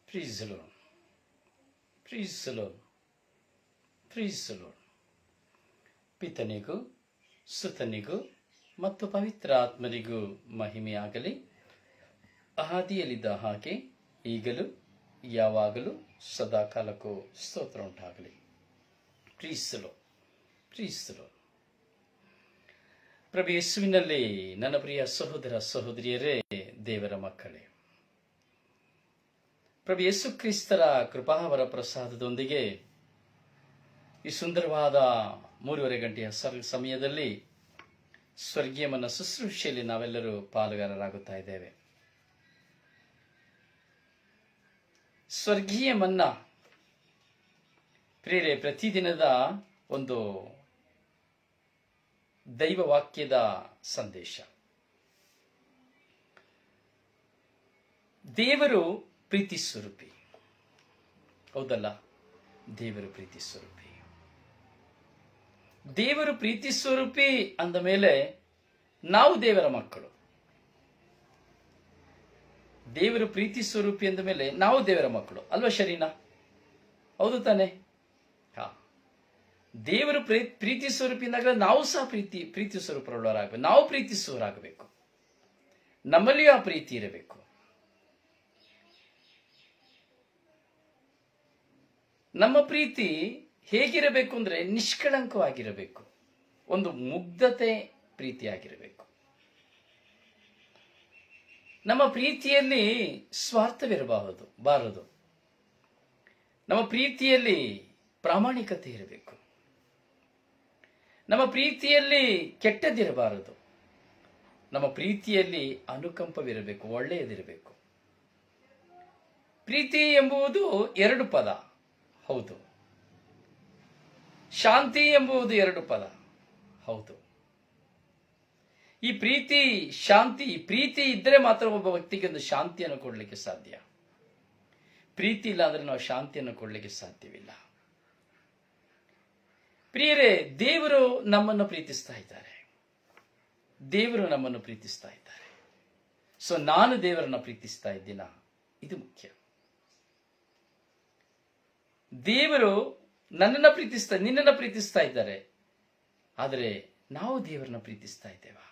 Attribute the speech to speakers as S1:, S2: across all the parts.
S1: ಪ್ರೀಸ್ the Lord, praise the Lord, praise the Lord. ಪಿತನಿಗೂ ಸುತನಿಗೂ ಮತ್ತು ಪವಿತ್ರ ಆತ್ಮನಿಗೂ ಮಹಿಮೆಯಾಗಲಿ. ಆದಿಯಲ್ಲಿದ್ದ ಹಾಗೆ ಈಗಲೂ ಯಾವಾಗಲೂ ಸದಾಕಾಲಕ್ಕೂ ಸ್ತೋತ್ರ ಉಂಟಾಗಲಿ. ಪ್ರೀಸ್ the Lord, praise the lord. ಪ್ರಭು ಯೇಸುವಿನಲ್ಲಿ ನನ್ನ ಪ್ರಿಯ ಸಹೋದರ ಸಹೋದರಿಯರೇ, ದೇವರ ಮಕ್ಕಳೇ, ಪ್ರಭು ಯೇಸು ಕ್ರಿಸ್ತರ ಕೃಪಾವರ ಪ್ರಸಾದದೊಂದಿಗೆ ಈ ಸುಂದರವಾದ 3:30 ಗಂಟೆಯ ಸಮಯದಲ್ಲಿ ಸ್ವರ್ಗೀಯ ಮನ್ನ ಶುಶ್ರೂಷೆಯಲ್ಲಿ ನಾವೆಲ್ಲರೂ ಪಾಲುಗಾರರಾಗುತ್ತಾ ಇದ್ದೇವೆ. ಸ್ವರ್ಗೀಯ ಮನ್ನ ಪ್ರಿಯರೇ, ಪ್ರತಿದಿನದ ಒಂದು ದೈವ ವಾಕ್ಯದ ಸಂದೇಶ. ದೇವರು ಪ್ರೀತಿ ಸ್ವರೂಪಿ, ಹೌದಲ್ಲ? ದೇವರು ಪ್ರೀತಿ ಸ್ವರೂಪಿ. ದೇವರು ಪ್ರೀತಿ ಸ್ವರೂಪಿ ಅಂದ ಮೇಲೆ ನಾವು ದೇವರ ಮಕ್ಕಳು. ದೇವರು ಪ್ರೀತಿ ಸ್ವರೂಪಿ ಅಂದ ಮೇಲೆ ನಾವು ದೇವರ ಮಕ್ಕಳು ಅಲ್ವಾ? ಶರೀನಾ? ಹೌದು ತಾನೆ? ದೇವರು ಪ್ರೀತಿ ಸ್ವರೂಪಿ ಅಂದಾಗ ನಾವು ಸಹ ಪ್ರೀತಿ ಸ್ವರೂಪರುಳ್ಳವರಾಗಬೇಕು. ನಾವು ಪ್ರೀತಿಸುವವರಾಗಬೇಕು. ನಮ್ಮಲ್ಲಿಯೂ ಆ ಪ್ರೀತಿ ಇರಬೇಕು. ನಮ್ಮ ಪ್ರೀತಿ ಹೇಗಿರಬೇಕು ಅಂದ್ರೆ ನಿಷ್ಕಳಂಕವಾಗಿರಬೇಕು. ಒಂದು ಮುಗ್ಧತೆ ಪ್ರೀತಿಯಾಗಿರಬೇಕು. ನಮ್ಮ ಪ್ರೀತಿಯಲ್ಲಿ ಬಾರದು. ನಮ್ಮ ಪ್ರೀತಿಯಲ್ಲಿ ಪ್ರಾಮಾಣಿಕತೆ ಇರಬೇಕು. ನಮ್ಮ ಪ್ರೀತಿಯಲ್ಲಿ ಕೆಟ್ಟದಿರಬಾರದು. ನಮ್ಮ ಪ್ರೀತಿಯಲ್ಲಿ ಅನುಕಂಪವಿರಬೇಕು, ಒಳ್ಳೆಯದಿರಬೇಕು. ಪ್ರೀತಿ ಎಂಬುದು 2 ಪದ, ಹೌದು. ಶಾಂತಿ ಎಂಬುದು 2 ಪದ, ಹೌದು. ಈ ಪ್ರೀತಿ, ಶಾಂತಿ, ಪ್ರೀತಿ ಇದ್ದರೆ ಮಾತ್ರ ಒಬ್ಬ ವ್ಯಕ್ತಿಗೆ ಒಂದು ಶಾಂತಿಯನ್ನು ಕೊಡಲಿಕ್ಕೆ ಸಾಧ್ಯ. ಪ್ರೀತಿ ಇಲ್ಲ ಅಂದ್ರೆ ನಾವು ಶಾಂತಿಯನ್ನು ಕೊಡಲಿಕ್ಕೆ ಸಾಧ್ಯವಿಲ್ಲ. ಪ್ರಿಯರೇ, ದೇವರು ನಮ್ಮನ್ನು ಪ್ರೀತಿಸ್ತಾ ಇದ್ದಾರೆ. ದೇವರು ನಮ್ಮನ್ನು ಪ್ರೀತಿಸ್ತಾ ಇದ್ದಾರೆ. ಸೊ ನಾನು ದೇವರನ್ನ ಪ್ರೀತಿಸ್ತಾ ಇದ್ದೀನ? ಇದು ಮುಖ್ಯ. ದೇವರು ನಿನ್ನನ್ನು ಪ್ರೀತಿಸ್ತಾ ಇದ್ದಾರೆ. ಆದರೆ ನಾವು ದೇವರನ್ನ ಪ್ರೀತಿಸ್ತಾ ಇದ್ದೇವಾ?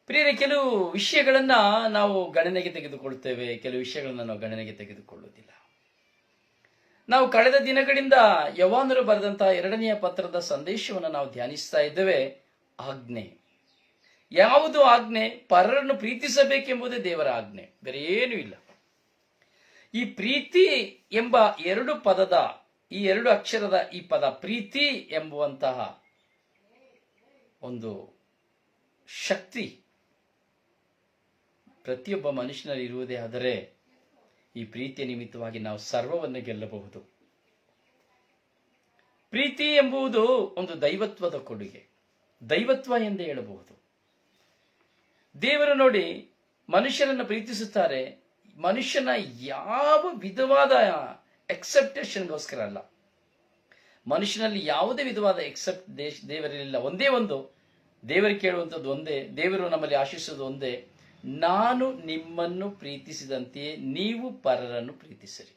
S1: ಪ್ರಿಯರೇ, ಕೆಲವು ವಿಷಯಗಳನ್ನ ನಾವು ಗಣನೆಗೆ ತೆಗೆದುಕೊಳ್ತೇವೆ, ಕೆಲವು ವಿಷಯಗಳನ್ನ ನಾವು ಗಣನೆಗೆ ತೆಗೆದುಕೊಳ್ಳುವುದಿಲ್ಲ. ನಾವು ಕಳೆದ ದಿನಗಳಿಂದ ಯೋಹಾನರು ಬರೆದಂತಹ 2ನೇ ಪತ್ರದ ಸಂದೇಶವನ್ನು ನಾವು ಧ್ಯಾನಿಸ್ತಾ ಇದ್ದೇವೆ. ಆಜ್ಞೆ. ಯಾವುದು ಆಜ್ಞೆ? ಪರರನ್ನು ಪ್ರೀತಿಸಬೇಕೆಂಬುದೇ ದೇವರ ಆಜ್ಞೆ, ಬೇರೆ ಏನೂ ಇಲ್ಲ. ಈ ಪ್ರೀತಿ ಎಂಬ 2 ಪದದ, ಈ 2 ಅಕ್ಷರದ ಈ ಪದ ಪ್ರೀತಿ ಎಂಬುವಂತಹ ಒಂದು ಶಕ್ತಿ ಪ್ರತಿಯೊಬ್ಬ ಮನುಷ್ಯನಲ್ಲಿ ಇರುವುದೇ ಆದರೆ ಈ ಪ್ರೀತಿಯ ನಿಮಿತ್ತವಾಗಿ ನಾವು ಸರ್ವವನ್ನು ಗೆಲ್ಲಬಹುದು. ಪ್ರೀತಿ ಎಂಬುದು ಒಂದು ದೈವತ್ವದ ಕೊಡುಗೆ, ದೈವತ್ವ ಎಂದೇ ಹೇಳಬಹುದು. ದೇವರು ನೋಡಿ ಮನುಷ್ಯರನ್ನು ಪ್ರೀತಿಸುತ್ತಾರೆ. ಮನುಷ್ಯನ ಯಾವ ವಿಧವಾದ ಎಕ್ಸೆಪ್ಟೇಷನ್ಗೋಸ್ಕರ ಅಲ್ಲ. ಮನುಷ್ಯನಲ್ಲಿ ಯಾವುದೇ ವಿಧವಾದ ದೇವರಲ್ಲಿಲ್ಲ. ಒಂದೇ ಒಂದು ದೇವರು ಕೇಳುವಂಥದ್ದು ಒಂದೇ, ದೇವರು ನಮ್ಮಲ್ಲಿ ಆಶಿಸುವುದು ಒಂದೇ: ನಾನು ನಿಮ್ಮನ್ನು ಪ್ರೀತಿಸಿದಂತೆಯೇ ನೀವು ಪರರನ್ನು ಪ್ರೀತಿಸಿರಿ.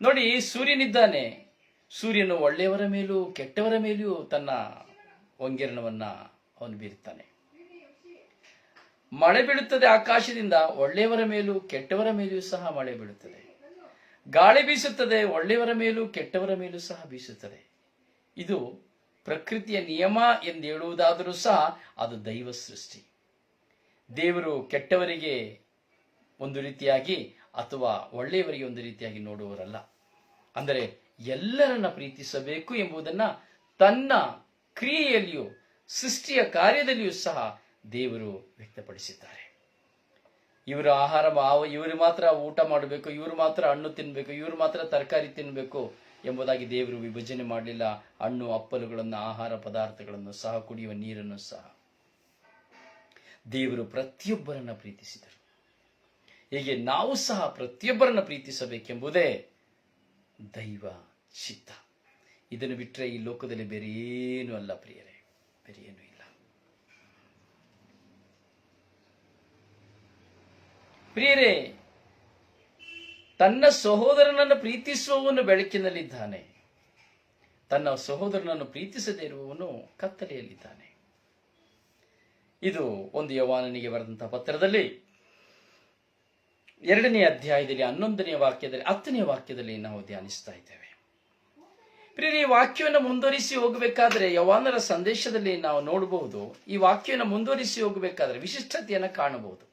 S1: ನೋಡಿ, ಸೂರ್ಯನಿದ್ದಾನೆ. ಸೂರ್ಯನು ಒಳ್ಳೆಯವರ ಮೇಲೂ ಕೆಟ್ಟವರ ಮೇಲೂ ತನ್ನ ಹೊಂಗೆರಣವನ್ನ ಅವನು ಬೀರುತ್ತಾನೆ. ಮಳೆ ಬೀಳುತ್ತದೆ ಆಕಾಶದಿಂದ, ಒಳ್ಳೆಯವರ ಮೇಲೂ ಕೆಟ್ಟವರ ಮೇಲೆಯೂ ಸಹ ಮಳೆ ಬೀಳುತ್ತದೆ. ಗಾಳಿ ಬೀಸುತ್ತದೆ, ಒಳ್ಳೆಯವರ ಮೇಲೂ ಕೆಟ್ಟವರ ಮೇಲೂ ಸಹ ಬೀಸುತ್ತದೆ. ಇದು ಪ್ರಕೃತಿಯ ನಿಯಮ ಎಂದು ಹೇಳುವುದಾದರೂ ಸಹ ಅದು ದೈವ ಸೃಷ್ಟಿ. ದೇವರು ಕೆಟ್ಟವರಿಗೆ ಒಂದು ರೀತಿಯಾಗಿ ಅಥವಾ ಒಳ್ಳೆಯವರಿಗೆ ಒಂದು ರೀತಿಯಾಗಿ ನೋಡುವವರಲ್ಲ. ಅಂದರೆ ಎಲ್ಲರನ್ನ ಪ್ರೀತಿಸಬೇಕು ಎಂಬುದನ್ನ ತನ್ನ ಕ್ರಿಯೆಯಲ್ಲಿಯೂ ಸೃಷ್ಟಿಯ ಕಾರ್ಯದಲ್ಲಿಯೂ ಸಹ ದೇವರು ವ್ಯಕ್ತಪಡಿಸಿದ್ದಾರೆ. ಇವರು ಮಾತ್ರ ಊಟ ಮಾಡಬೇಕು, ಇವರು ಮಾತ್ರ ಹಣ್ಣು ತಿನ್ನಬೇಕು, ಇವರು ಮಾತ್ರ ತರಕಾರಿ ತಿನ್ನಬೇಕು ಎಂಬುದಾಗಿ ದೇವರು ವಿಭಜನೆ ಮಾಡಲಿಲ್ಲ. ಹಣ್ಣು ಹಪ್ಪಲುಗಳನ್ನು, ಆಹಾರ ಪದಾರ್ಥಗಳನ್ನು ಸಹ, ಕುಡಿಯುವ ನೀರನ್ನು ಸಹ ದೇವರು ಪ್ರತಿಯೊಬ್ಬರನ್ನ ಪ್ರೀತಿಸಿದರು. ಹೀಗೆ ನಾವು ಸಹ ಪ್ರತಿಯೊಬ್ಬರನ್ನ ಪ್ರೀತಿಸಬೇಕೆಂಬುದೇ ದೈವ ಚಿತ್ತ. ಇದನ್ನು ಬಿಟ್ಟರೆ ಈ ಲೋಕದಲ್ಲಿ ಬೇರೆ ಏನೂ ಅಲ್ಲ ಪ್ರಿಯರೇ, ಬೇರೆ ಏನೂ ಇಲ್ಲ. ಪ್ರಿಯರೇ, ತನ್ನ ಸಹೋದರನನ್ನು ಪ್ರೀತಿಸುವವನು ಬೆಳಕಿನಲ್ಲಿದ್ದಾನೆ, ತನ್ನ ಸಹೋದರನನ್ನು ಪ್ರೀತಿಸದೇ ಇರುವವನು ಕತ್ತಲೆಯಲ್ಲಿದ್ದಾನೆ. ಇದು ಒಂದು ಯೋಹಾನನಿಗೆ ಬರೆದಂತಹ ಪತ್ರದಲ್ಲಿ 2ನೇ ಅಧ್ಯಾಯದಲ್ಲಿ 11ನೇ ವಾಕ್ಯದಲ್ಲಿ 10ನೇ ವಾಕ್ಯದಲ್ಲಿ ನಾವು ಧ್ಯಾನಿಸ್ತಾ ಇದ್ದೇವೆ. ಪ್ರಿಯರೇ, ಈ ವಾಕ್ಯವನ್ನು ಮುಂದುವರಿಸಿ ಹೋಗಬೇಕಾದ್ರೆ ಯೋಹಾನರ ಸಂದೇಶದಲ್ಲಿ ನಾವು ನೋಡಬಹುದು, ಈ ವಾಕ್ಯವನ್ನು ಮುಂದುವರಿಸಿ ಹೋಗಬೇಕಾದ್ರೆ ವಿಶಿಷ್ಟತೆಯನ್ನು ಕಾಣಬಹುದು.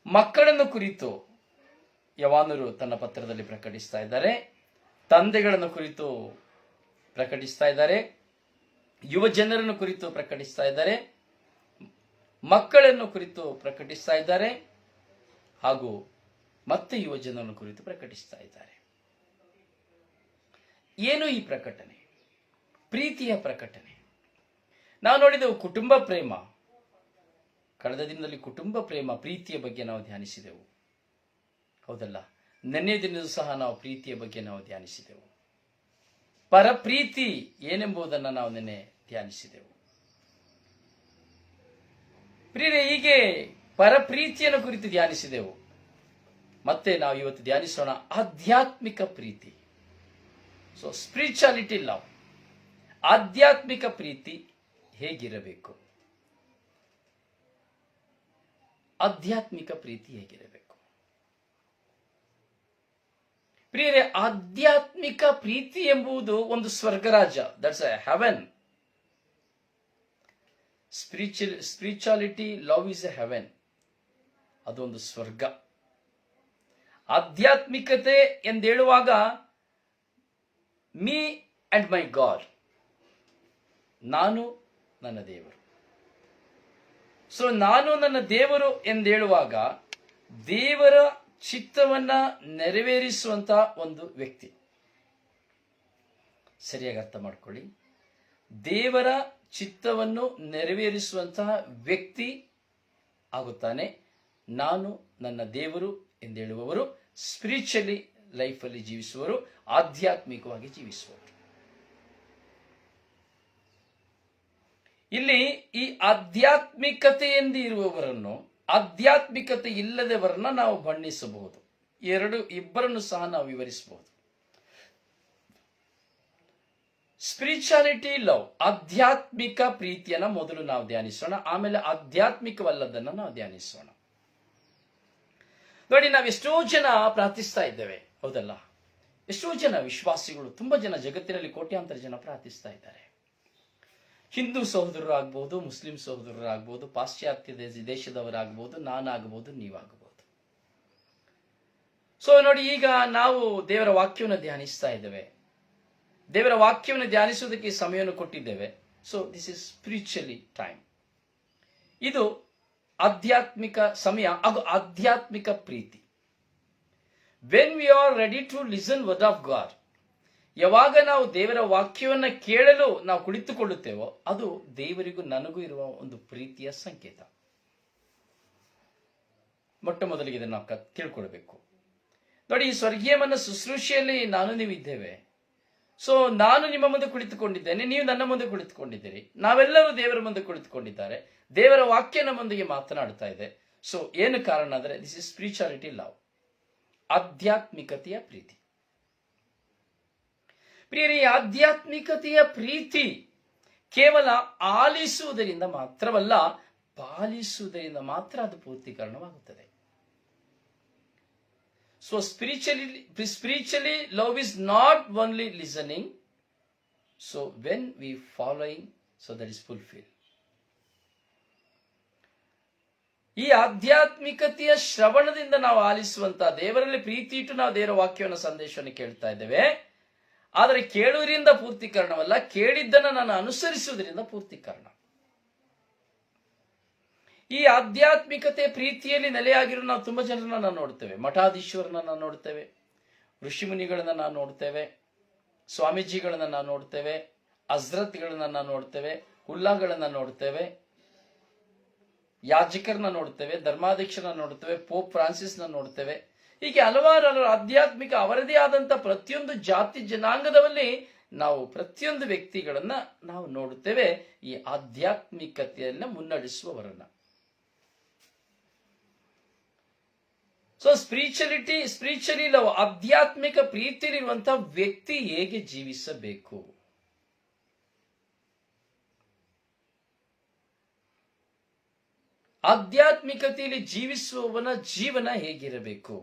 S1: ಮಕ್ಕಳನ್ನು ಕುರಿತು ಯೋಹಾನರು ತನ್ನ ಪತ್ರದಲ್ಲಿ ಪ್ರಕಟಿಸ್ತಾ ಇದ್ದಾರೆ, ತಂದೆಗಳನ್ನು ಕುರಿತು ಪ್ರಕಟಿಸ್ತಾ ಇದ್ದಾರೆ, ಯುವ ಜನರನ್ನು ಕುರಿತು ಪ್ರಕಟಿಸ್ತಾ ಇದ್ದಾರೆ, ಮಕ್ಕಳನ್ನು ಕುರಿತು ಪ್ರಕಟಿಸ್ತಾ ಇದ್ದಾರೆ, ಹಾಗೂ ಮತ್ತೆ ಯುವ ಜನರನ್ನು ಕುರಿತು ಪ್ರಕಟಿಸ್ತಾ ಇದ್ದಾರೆ. ಏನು ಈ ಪ್ರಕಟಣೆ? ಪ್ರೀತಿಯ ಪ್ರಕಟಣೆ. ನಾವು ನೋಡಿದೆವು ಕುಟುಂಬ ಪ್ರೇಮ. ಕಳೆದ ದಿನದಲ್ಲಿ ಕುಟುಂಬ ಪ್ರೇಮ, ಪ್ರೀತಿಯ ಬಗ್ಗೆ ನಾವು ಧ್ಯಾನಿಸಿದೆವು, ಹೌದಲ್ಲ? ನೆನ್ನೆ ದಿನದೂ ಸಹ ನಾವು ಪ್ರೀತಿಯ ಬಗ್ಗೆ ನಾವು ಧ್ಯಾನಿಸಿದೆವು. ಪರಪ್ರೀತಿ ಏನೆಂಬುದನ್ನು ನಾವು ನೆನ್ನೆ ಧ್ಯಾನಿಸಿದೆವು. ಪ್ರಿಯರೇ, ಹೀಗೆ ಪರಪ್ರೀತಿಯನ್ನು ಕುರಿತು ಧ್ಯಾನಿಸಿದೆವು. ಮತ್ತೆ ನಾವು ಇವತ್ತು ಧ್ಯಾನಿಸೋಣ ಆಧ್ಯಾತ್ಮಿಕ ಪ್ರೀತಿ. ಸೊ ಸ್ಪಿರಿಚುಯಾಲಿಟಿ ಲವ್, ಆಧ್ಯಾತ್ಮಿಕ ಪ್ರೀತಿ ಹೇಗಿರಬೇಕು? ಆಧ್ಯಾತ್ಮಿಕ ಪ್ರೀತಿ ಹೇಗಿರಬೇಕು? ಪ್ರಿಯರೇ, ಆಧ್ಯಾತ್ಮಿಕ ಪ್ರೀತಿ ಎಂಬುದು ಒಂದು ಸ್ವರ್ಗರಾಜ. That's a heaven. Spirituality love is a heaven. ಅದೊಂದು ಸ್ವರ್ಗ. ಆಧ್ಯಾತ್ಮಿಕತೆ ಎಂದೇಳುವಾಗ ಮೀ ಅಂಡ್ ಮೈ ಗಾಡ್, ನಾನು ನನ್ನ ದೇವರು. ಸೊ ನಾನು ನನ್ನ ದೇವರು ಎಂದೇಳುವಾಗ ದೇವರ ಚಿತ್ತವನ್ನ ನೆರವೇರಿಸುವಂತ ಒಂದು ವ್ಯಕ್ತಿ. ಸರಿಯಾಗಿ ಅರ್ಥ ಮಾಡ್ಕೊಳ್ಳಿ. ದೇವರ ಚಿತ್ತವನ್ನು ನೆರವೇರಿಸುವಂತಹ ವ್ಯಕ್ತಿ ಆಗುತ್ತಾನೆ ನಾನು ನನ್ನ ದೇವರು ಎಂದೇಳುವವರು, ಸ್ಪಿರಿಚುವಲಿ ಲೈಫಲ್ಲಿ ಜೀವಿಸುವರು, ಆಧ್ಯಾತ್ಮಿಕವಾಗಿ ಜೀವಿಸುವರು. ಇಲ್ಲಿ ಈ ಆಧ್ಯಾತ್ಮಿಕತೆಯಿಂದ ಇರುವವರನ್ನು, ಆಧ್ಯಾತ್ಮಿಕತೆ ಇಲ್ಲದವರನ್ನ ನಾವು ಬಣ್ಣಿಸಬಹುದು. ಇಬ್ಬರನ್ನು ಸಹ ನಾವು ವಿವರಿಸಬಹುದು. ಸ್ಪಿರಿಚುಯಾಲಿಟಿ ಲವ್, ಆಧ್ಯಾತ್ಮಿಕ ಪ್ರೀತಿಯನ್ನ ಮೊದಲು ನಾವು ಧ್ಯಾನಿಸೋಣ, ಆಮೇಲೆ ಆಧ್ಯಾತ್ಮಿಕವಲ್ಲದನ್ನ ನಾವು ಧ್ಯಾನಿಸೋಣ. ನೋಡಿ, ನಾವು ಎಷ್ಟೋ ಜನ ಪ್ರಾರ್ಥಿಸ್ತಾ ಇದ್ದೇವೆ, ಹೌದಲ್ಲ? ಎಷ್ಟೋ ಜನ ವಿಶ್ವಾಸಿಗಳು, ತುಂಬಾ ಜನ, ಜಗತ್ತಿನಲ್ಲಿ ಕೋಟ್ಯಾಂತರ ಜನ ಪ್ರಾರ್ಥಿಸ್ತಾ ಇದ್ದಾರೆ. ಹಿಂದೂ ಸಹೋದರರಾಗಬಹುದು, ಮುಸ್ಲಿಂ ಸಹೋದರರಾಗಬಹುದು, ಪಾಶ್ಚಾತ್ಯ ದೇಶದವರಾಗಬಹುದು, ನಾನಾಗಬಹುದು, ನೀವಾಗಬಹುದು. ಸೊ ನೋಡಿ, ಈಗ ನಾವು ದೇವರ ವಾಕ್ಯವನ್ನು ಧ್ಯಾನಿಸ್ತಾ ಇದ್ದೇವೆ. ದೇವರ ವಾಕ್ಯವನ್ನು ಧ್ಯಾನಿಸುವುದಕ್ಕೆ ಸಮಯವನ್ನು ಕೊಟ್ಟಿದ್ದೇವೆ. So this is spiritually time. ಇದು ಆಧ್ಯಾತ್ಮಿಕ ಸಮಯ ಹಾಗೂ ಆಧ್ಯಾತ್ಮಿಕ ಪ್ರೀತಿ. When we are ready to listen word of God, ಯಾವಾಗ ನಾವು ದೇವರ ವಾಕ್ಯವನ್ನು ಕೇಳಲು ನಾವು ಕುಳಿತುಕೊಳ್ಳುತ್ತೇವೋ ಅದು ದೇವರಿಗೂ ನನಗೂ ಇರುವ ಒಂದು ಪ್ರೀತಿಯ ಸಂಕೇತ. ಮೊಟ್ಟ ಮೊದಲಿಗೆ ಇದನ್ನು ನಾವು ತಿಳ್ಕೊಳ್ಬೇಕು. ನೋಡಿ, ಈ ಸ್ವರ್ಗೀಯ ಮನ್ನ ಶುಶ್ರೂಷೆಯಲ್ಲಿ ನಾನು ನೀವು ಇದ್ದೇವೆ. ಸೊ ನಾನು ನಿಮ್ಮ ಮುಂದೆ ಕುಳಿತುಕೊಂಡಿದ್ದೇನೆ, ನೀವು ನನ್ನ ಮುಂದೆ ಕುಳಿತುಕೊಂಡಿದ್ದೀರಿ, ನಾವೆಲ್ಲರೂ ದೇವರ ಮುಂದೆ ಕುಳಿತುಕೊಂಡಿದ್ದಾರೆ, ದೇವರ ವಾಕ್ಯ ನಮ್ಮೊಂದಿಗೆ ಮಾತನಾಡ್ತಾ ಇದೆ. ಸೊ ಏನು ಕಾರಣ ಅಂದರೆ ದಿಸ್ ಇಸ್ ಸ್ಪಿರಿಚುಯಾಲಿಟಿ ಲವ್, ಆಧ್ಯಾತ್ಮಿಕತೆಯ ಪ್ರೀತಿ. ಪ್ರಿಯರೇ, ಆಧ್ಯಾತ್ಮಿಕತೆಯ ಪ್ರೀತಿ ಕೇವಲ ಆಲಿಸುವುದರಿಂದ ಮಾತ್ರವಲ್ಲ, ಪಾಲಿಸುವುದರಿಂದ ಮಾತ್ರ ಅದು ಪೂರ್ತೀಕರಣವಾಗುತ್ತದೆ. So spiritually love is not only listening. So when we following, so that is fulfilled. ಈ ಆಧ್ಯಾತ್ಮಿಕತೆಯ ಶ್ರವಣದಿಂದ ನಾವು ಆಲಿಸುವಂತ, ದೇವರಲ್ಲಿ ಪ್ರೀತಿ ಇಟ್ಟು ನಾವು ದೇವರ ವಾಕ್ಯವನ್ನು ಸಂದೇಶವನ್ನು ಕೇಳ್ತಾ ಇದ್ದೇವೆ. ಆದರೆ ಕೇಳುವುದರಿಂದ ಪೂರ್ತೀಕರಣವಲ್ಲ, ಕೇಳಿದ್ದನ್ನು ನಾನು ಅನುಸರಿಸುವುದರಿಂದ ಪೂರ್ತೀಕರಣ. ಈ ಆಧ್ಯಾತ್ಮಿಕತೆ ಪ್ರೀತಿಯಲ್ಲಿ ನೆಲೆಯಾಗಿರೋ ನಾವು ತುಂಬಾ ಜನರನ್ನ ನಾವು ನೋಡ್ತೇವೆ. ಮಠಾಧೀಶ್ವರನ್ನ ನಾವು ನೋಡ್ತೇವೆ, ಋಷಿಮುನಿಗಳನ್ನ ನಾವು ನೋಡ್ತೇವೆ, ಸ್ವಾಮೀಜಿಗಳನ್ನ ನಾವು ನೋಡ್ತೇವೆ, ಹಜ್ರತ್ಗಳನ್ನ ನಾವು ನೋಡ್ತೇವೆ, ಹುಲ್ಲಾಗಳನ್ನ ನೋಡ್ತೇವೆ, ಯಾಜಕರನ್ನ ನೋಡ್ತೇವೆ, ಧರ್ಮಾಧ್ಯಕ್ಷರನ್ನ ನೋಡ್ತೇವೆ, ಪೋಪ್ ಫ್ರಾನ್ಸಿಸ್ನ ನೋಡ್ತೇವೆ. ಹೀಗೆ ಹಲವಾರು ಆಧ್ಯಾತ್ಮಿಕ ಅವರದೇ ಆದಂತ ಪ್ರತಿಯೊಂದು ಜಾತಿ ಜನಾಂಗದಲ್ಲಿ ನಾವು ಪ್ರತಿಯೊಂದು ವ್ಯಕ್ತಿಗಳನ್ನ ನಾವು ನೋಡುತ್ತೇವೆ, ಈ ಆಧ್ಯಾತ್ಮಿಕತೆಯನ್ನ ಮುನ್ನಡೆಸುವವರನ್ನ. ಸೊ ಸ್ಪಿರಿಚುವಲಿ ಲವ್, ಆಧ್ಯಾತ್ಮಿಕ ಪ್ರೀತಿಯಲ್ಲಿರುವಂತಹ ವ್ಯಕ್ತಿ ಹೇಗೆ ಜೀವಿಸಬೇಕು? ಆಧ್ಯಾತ್ಮಿಕತೆಯಲ್ಲಿ ಜೀವಿಸುವವನ ಜೀವನ ಹೇಗಿರಬೇಕು?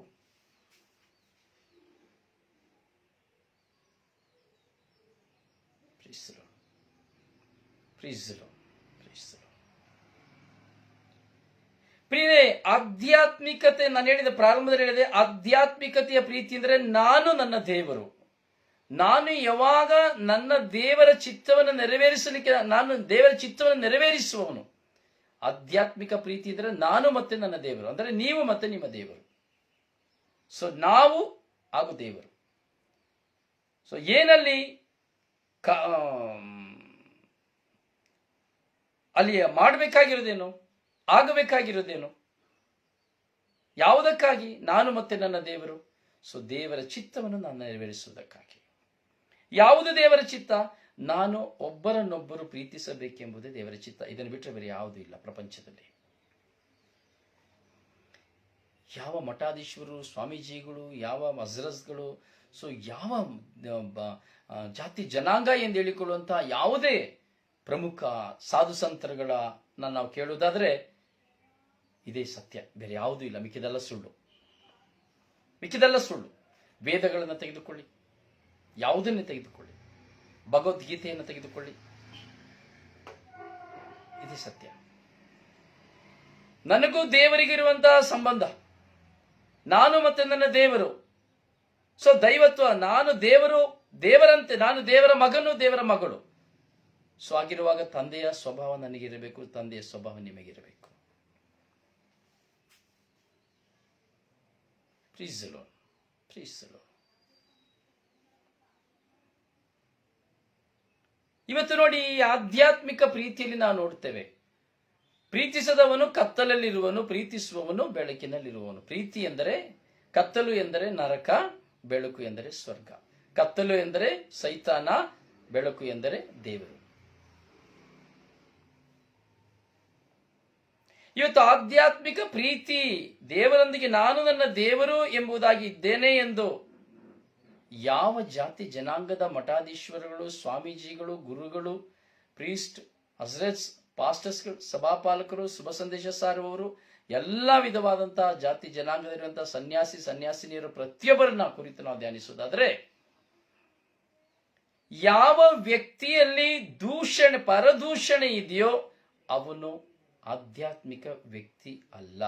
S1: ಪ್ರಿಯರೇ, ಆಧ್ಯಾತ್ಮಿಕತೆ, ನಾನು ಹೇಳಿದ ಪ್ರಾರಂಭದಲ್ಲಿ ಹೇಳಿದೆ, ಆಧ್ಯಾತ್ಮಿಕತೆಯ ಪ್ರೀತಿ ಅಂದರೆ ನಾನು ನನ್ನ ದೇವರು, ನಾನು ಯಾವಾಗ ನನ್ನ ದೇವರ ಚಿತ್ತವನ್ನು ನೆರವೇರಿಸುವವನು. ಆಧ್ಯಾತ್ಮಿಕ ಪ್ರೀತಿ ಇದ್ರೆ ನಾನು ಮತ್ತೆ ನನ್ನ ದೇವರು, ಅಂದರೆ ನೀವು ಮತ್ತೆ ನಿಮ್ಮ ದೇವರು. ಸೊ ನಾವು ಹಾಗೂ ದೇವರು. ಸೊ ಏನಲ್ಲಿ ಅಲ್ಲಿ ಮಾಡಬೇಕಾಗಿರೋದೇನು, ಆಗಬೇಕಾಗಿರೋದೇನು, ಯಾವುದಕ್ಕಾಗಿ? ನಾನು ಮತ್ತೆ ನನ್ನ ದೇವರು. ಸೊ ದೇವರ ಚಿತ್ತವನ್ನು ನಾನು ನೆರವೇರಿಸುವುದಕ್ಕಾಗಿ. ಯಾವುದು ದೇವರ ಚಿತ್ತ? ನಾನು ಒಬ್ಬರನ್ನೊಬ್ಬರು ಪ್ರೀತಿಸಬೇಕೆಂಬುದೇ ದೇವರ ಚಿತ್ತ. ಇದನ್ನು ಬಿಟ್ಟರೆ ಬೇರೆ ಯಾವುದೂ ಇಲ್ಲ ಪ್ರಪಂಚದಲ್ಲಿ. ಯಾವ ಮಠಾಧೀಶ್ವರರು, ಸ್ವಾಮೀಜಿಗಳು, ಯಾವ ಹಜರತ್ಗಳು, ಸೊ ಯಾವ ಜಾತಿ ಜನಾಂಗ ಎಂದು ಹೇಳಿಕೊಳ್ಳುವಂತಹ ಯಾವುದೇ ಪ್ರಮುಖ ಸಾಧು ಸಂತರುಗಳ ನಾವು ಕೇಳುವುದಾದ್ರೆ ಇದೇ ಸತ್ಯ, ಬೇರೆ ಯಾವುದೂ ಇಲ್ಲ. ಮಿಕ್ಕಿದೆಲ್ಲ ಸುಳ್ಳು. ವೇದಗಳನ್ನು ತೆಗೆದುಕೊಳ್ಳಿ, ಯಾವುದನ್ನೇ ತೆಗೆದುಕೊಳ್ಳಿ, ಭಗವದ್ಗೀತೆಯನ್ನು ತೆಗೆದುಕೊಳ್ಳಿ, ಇದೇ ಸತ್ಯ. ನನಗೂ ದೇವರಿಗಿರುವಂತಹ ಸಂಬಂಧ, ನಾನು ಮತ್ತೆ ನನ್ನ ದೇವರು. ಸೊ ದೈವತ್ವ, ನಾನು ದೇವರಂತೆ, ನಾನು ದೇವರ ಮಗನು, ದೇವರ ಮಗಳು. ಸೊ ಆಗಿರುವಾಗ ತಂದೆಯ ಸ್ವಭಾವ ನನಗಿರಬೇಕು, ತಂದೆಯ ಸ್ವಭಾವ ನಿಮಗಿರಬೇಕು. Please lord. ಇವತ್ತು ನೋಡಿ, ಈ ಆಧ್ಯಾತ್ಮಿಕ ಪ್ರೀತಿಯಲ್ಲಿ ನಾವು ನೋಡ್ತೇವೆ, ಪ್ರೀತಿಸದವನು ಕತ್ತಲಲ್ಲಿರುವನು, ಪ್ರೀತಿಸುವವನು ಬೆಳಕಿನಲ್ಲಿರುವವನು. ಪ್ರೀತಿ ಎಂದರೆ, ಕತ್ತಲು ಎಂದರೆ ನರಕ, ಬೆಳಕು ಎಂದರೆ ಸ್ವರ್ಗ. ಕತ್ತಲು ಎಂದರೆ ಸೈತಾನ, ಬೆಳಕು ಎಂದರೆ ದೇವರು. ಇವತ್ತು ಆಧ್ಯಾತ್ಮಿಕ ಪ್ರೀತಿ, ದೇವರೊಂದಿಗೆ ನಾನು ನನ್ನ ದೇವರು ಎಂಬುದಾಗಿ ಇದ್ದೇನೆ ಎಂದು ಯಾವ ಜಾತಿ ಜನಾಂಗದ ಮಠಾಧೀಶ್ವರಗಳು, ಸ್ವಾಮೀಜಿಗಳು, ಗುರುಗಳು, ಪ್ರೀಸ್ಟ್, ಹಜರತ್ಸ್, ಪಾಸ್ಟರ್ಸ್ಗಳು, ಸಭಾಪಾಲಕರು, ಶುಭ ಸಂದೇಶ ಸಾರುವವರು, ಎಲ್ಲ ವಿಧವಾದಂತಹ ಜಾತಿ ಜನಾಂಗದಲ್ಲಿರುವಂತಹ ಸನ್ಯಾಸಿನಿಯರು ಪ್ರತಿಯೊಬ್ಬರನ್ನ ಕುರಿತು ನಾವು ಧ್ಯಾನಿಸುವುದಾದರೆ, ಯಾವ ವ್ಯಕ್ತಿಯಲ್ಲಿ ಪರದೂಷಣೆ ಇದೆಯೋ ಅವನು ಆಧ್ಯಾತ್ಮಿಕ ವ್ಯಕ್ತಿ ಅಲ್ಲ.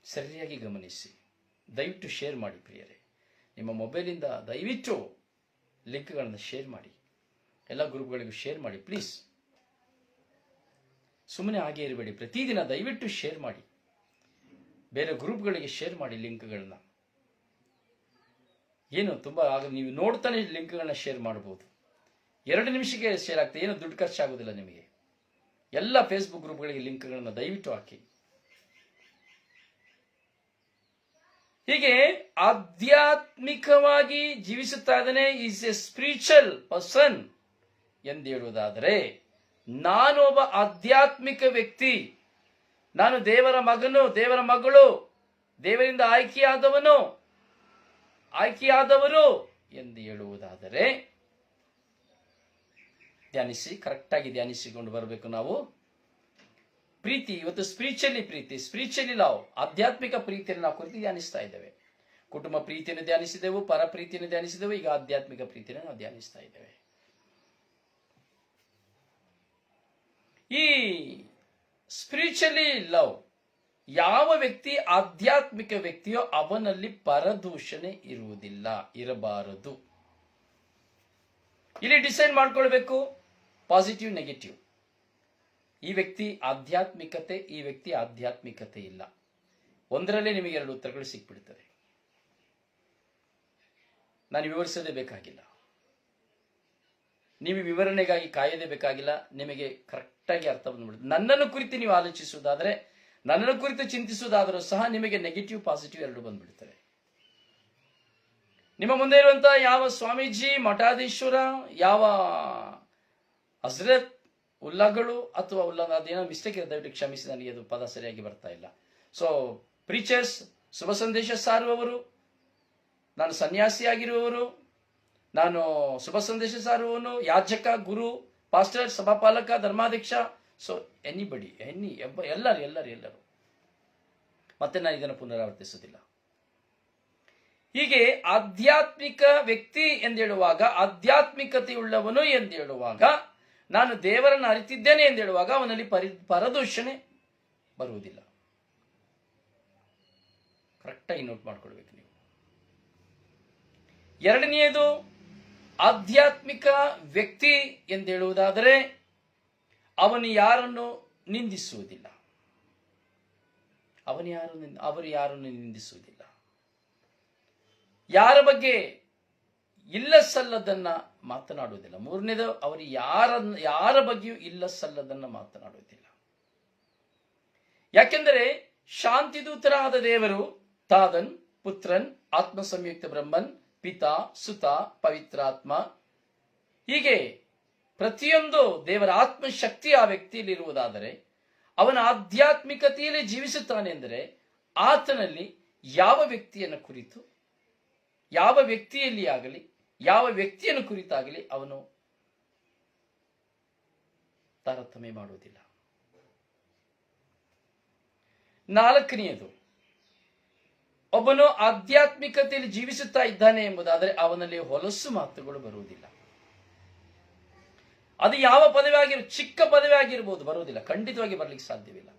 S1: ಸರಿಯಾಗಿ ಗಮನಿಸಿ. ದಯವಿಟ್ಟು ಶೇರ್ ಮಾಡಿ ಪ್ರಿಯರೇ. ನಿಮ್ಮ ಮೊಬೈಲಿಂದ ದಯವಿಟ್ಟು ಲಿಂಕ್ಗಳನ್ನು ಶೇರ್ ಮಾಡಿ, ಎಲ್ಲ ಗ್ರೂಪ್ಗಳಿಗೂ ಶೇರ್ ಮಾಡಿ ಪ್ಲೀಸ್. ಸುಮ್ಮನೆ ಹಾಗೆ ಇರಬೇಡಿ, ಪ್ರತಿದಿನ ದಯವಿಟ್ಟು ಶೇರ್ ಮಾಡಿ, ಬೇರೆ ಗ್ರೂಪ್ಗಳಿಗೆ ಶೇರ್ ಮಾಡಿ ಲಿಂಕ್ಗಳನ್ನ. ಏನು ತುಂಬ ನೀವು ನೋಡ್ತಾನೆ ಲಿಂಕ್ಗಳನ್ನ ಶೇರ್ ಮಾಡಬಹುದು. 2 ನಿಮಿಷಕ್ಕೆ ಶೇರ್ ಆಗ್ತದೆ, ಏನು ದುಡ್ಡು ಖರ್ಚಾಗೋದಿಲ್ಲ ನಿಮಗೆ. ಎಲ್ಲ ಫೇಸ್ಬುಕ್ ಗ್ರೂಪ್ಗಳಿಗೆ ಲಿಂಕ್ಗಳನ್ನು ದಯವಿಟ್ಟು ಹಾಕಿ. ಹೀಗೆ ಆಧ್ಯಾತ್ಮಿಕವಾಗಿ ಜೀವಿಸುತ್ತಾ ಇದ್ದಾನೆ, ಈಸ್ ಎ ಸ್ಪಿರಿಚುವಲ್ ಪರ್ಸನ್ ಎಂದು ಹೇಳುವುದಾದರೆ, ನಾನು ಒಬ್ಬ ಆಧ್ಯಾತ್ಮಿಕ ವ್ಯಕ್ತಿ, ನಾನು ದೇವರ ಮಗನು, ದೇವರ ಮಗಳು, ದೇವರಿಂದ ಆಯ್ಕೆಯಾದವರು ಎಂದು ಹೇಳುವುದಾದರೆ ಧ್ಯಾನಿಸಿ, ಕರೆಕ್ಟಾಗಿ ಧ್ಯಾನಿಸಿಕೊಂಡು ಬರಬೇಕು ನಾವು. ಪ್ರೀತಿ ಇವತ್ತು ಸ್ಪಿರಿಚುವಲಿ ಲವ್, ಆಧ್ಯಾತ್ಮಿಕ ಪ್ರೀತಿಯನ್ನು ನಾವು ಕುರಿತು ಧ್ಯಾನಿಸ್ತಾ ಇದ್ದೇವೆ. ಕುಟುಂಬ ಪ್ರೀತಿಯನ್ನು ಧ್ಯಾನಿಸಿದೆವು, ಪರ ಪ್ರೀತಿಯನ್ನು ಧ್ಯಾನಿಸಿದೆವು, ಈಗ ಆಧ್ಯಾತ್ಮಿಕ ಪ್ರೀತಿಯನ್ನು ನಾವು ಧ್ಯಾನಿಸ್ತಾ ಇದ್ದೇವೆ. ಈ ಸ್ಪಿರಿಚುವಲಿ ಲವ್, ಯಾವ ವ್ಯಕ್ತಿ ಆಧ್ಯಾತ್ಮಿಕ ವ್ಯಕ್ತಿಯೋ ಅವನಲ್ಲಿ ಪರದೂಷಣೆ ಇರಬಾರದು. ಇಲ್ಲಿ ಡಿಸೈಡ್ ಮಾಡ್ಕೊಳ್ಬೇಕು, ಪಾಸಿಟಿವ್, ನೆಗೆಟಿವ್. ಈ ವ್ಯಕ್ತಿ ಆಧ್ಯಾತ್ಮಿಕತೆ, ಈ ವ್ಯಕ್ತಿ ಆಧ್ಯಾತ್ಮಿಕತೆ ಇಲ್ಲ. ಒಂದರಲ್ಲೇ ನಿಮಗೆ 2 ಉತ್ತರಗಳು ಸಿಕ್ಬಿಡ್ತದೆ. ನಾನು ವಿವರಿಸೋದೇ ಬೇಕಾಗಿಲ್ಲ, ನೀವು ವಿವರಣೆಗಾಗಿ ಕಾಯದೇ ಬೇಕಾಗಿಲ್ಲ, ನಿಮಗೆ ಕರೆಕ್ಟಾಗಿ ಅರ್ಥ ಬಂದ್ಬಿಡುತ್ತೆ. ನನ್ನನ್ನು ಕುರಿತು ನೀವು ಆಲೋಚಿಸುವುದಾದರೆ, ನನ್ನನ್ನು ಕುರಿತು ಚಿಂತಿಸುವುದಾದರೂ ಸಹ ನಿಮಗೆ ನೆಗೆಟಿವ್, ಪಾಸಿಟಿವ್ 2 ಬಂದ್ಬಿಡ್ತವೆ. ನಿಮ್ಮ ಮುಂದೆ ಇರುವಂತಹ ಯಾವ ಸ್ವಾಮೀಜಿ, ಮಠಾಧೀಶ್ವರ, ಯಾವ ಹಜರತ್, ಉಲ್ಲಾಗಳು ಅಥವಾ ಅದೇನೋ ಮಿಸ್ಟೇಕ್ ಇದೆ, ದಯವಿಟ್ಟು ಕ್ಷಮಿಸಿ, ನನಗೆ ಅದು ಪದ ಸರಿಯಾಗಿ ಬರ್ತಾ ಇಲ್ಲ. ಸೊ ಪ್ರೀಚರ್ಸ್, ಶುಭ ಸಂದೇಶ ಸಾರುವವರು, ನಾನು ಸನ್ಯಾಸಿಯಾಗಿರುವವರು, ನಾನು ಶುಭ ಸಂದೇಶ ಸಾರುವವನು, ಯಾಜಕ, ಗುರು, ಪಾಸ್ಟರ್, ಸಭಾಪಾಲಕ, ಧರ್ಮಾಧ್ಯಕ್ಷ, ಸೊ ಎನಿಬಡಿ, ಎಲ್ಲರೂ. ಮತ್ತೆ ನಾನು ಇದನ್ನು ಪುನರಾವರ್ತಿಸುವುದಿಲ್ಲ. ಹೀಗೆ ಆಧ್ಯಾತ್ಮಿಕ ವ್ಯಕ್ತಿ ಎಂದೇಳುವಾಗ, ಆಧ್ಯಾತ್ಮಿಕತೆಯುಳ್ಳವನು ಎಂದೇಳುವಾಗ, ನಾನು ದೇವರನ್ನು ಅರಿತಿದ್ದೇನೆ ಎಂದೇಳುವಾಗ ಅವನಲ್ಲಿ ಪರದೂಷಣೆ ಬರುವುದಿಲ್ಲ. ಕರೆಕ್ಟಾಗಿ ನೋಟ್ ಮಾಡ್ಕೊಳ್ಬೇಕು ನೀವು. ಎರಡನೆಯದು, ಆಧ್ಯಾತ್ಮಿಕ ವ್ಯಕ್ತಿ ಎಂದೇಳುವುದಾದರೆ ಅವನು ಯಾರನ್ನು ನಿಂದಿಸುವುದಿಲ್ಲ. ಅವರು ಯಾರನ್ನು ನಿಂದಿಸುವುದಿಲ್ಲ. ಯಾರ ಬಗ್ಗೆ ಇಲ್ಲ ಸಲ್ಲದನ್ನ ಮಾತನಾಡುವುದಿಲ್ಲ. ಮೂರನೇದು, ಅವರು ಯಾರ ಬಗ್ಗೆಯೂ ಇಲ್ಲ ಸಲ್ಲದನ್ನ ಮಾತನಾಡುವುದಿಲ್ಲ. ಯಾಕೆಂದರೆ ಶಾಂತಿದೂತರಾದ ದೇವರು ತಾದನ್, ಪುತ್ರನ್, ಆತ್ಮ ಸಂಯುಕ್ತ ಬ್ರಹ್ಮನ್, ಪಿತಾ, ಸುತ, ಪವಿತ್ರಾತ್ಮ, ಹೀಗೆ ಪ್ರತಿಯೊಂದು ದೇವರ ಆತ್ಮಶಕ್ತಿ ಆ ವ್ಯಕ್ತಿಯಲ್ಲಿ ಇರುವುದಾದರೆ ಅವನ ಆಧ್ಯಾತ್ಮಿಕತೆಯಲ್ಲಿ ಜೀವಿಸುತ್ತಾನೆ ಎಂದರೆ ಆತನಲ್ಲಿ ಯಾವ ವ್ಯಕ್ತಿಯನ್ನು ಕುರಿತು, ಯಾವ ವ್ಯಕ್ತಿಯಲ್ಲಿ ಆಗಲಿ, ಯಾವ ವ್ಯಕ್ತಿಯನ್ನು ಕುರಿತಾಗಲಿ ಅವನು ತಾರತಮ್ಯ ಮಾಡುವುದಿಲ್ಲ. ನಾಲ್ಕನೆಯದು, ಒಬ್ಬನು ಆಧ್ಯಾತ್ಮಿಕತೆಯಲ್ಲಿ ಜೀವಿಸುತ್ತಾ ಇದ್ದಾನೆ ಎಂಬುದಾದರೆ ಅವನಲ್ಲಿ ಹೊಲಸು ಮಾತುಗಳು ಬರುವುದಿಲ್ಲ. ಅದು ಯಾವ ಪದವಿ ಆಗಿರ್ಬೋದು, ಚಿಕ್ಕ ಪದವಿ ಆಗಿರ್ಬೋದು, ಬರುವುದಿಲ್ಲ. ಖಂಡಿತವಾಗಿ ಬರಲಿಕ್ಕೆ ಸಾಧ್ಯವಿಲ್ಲ.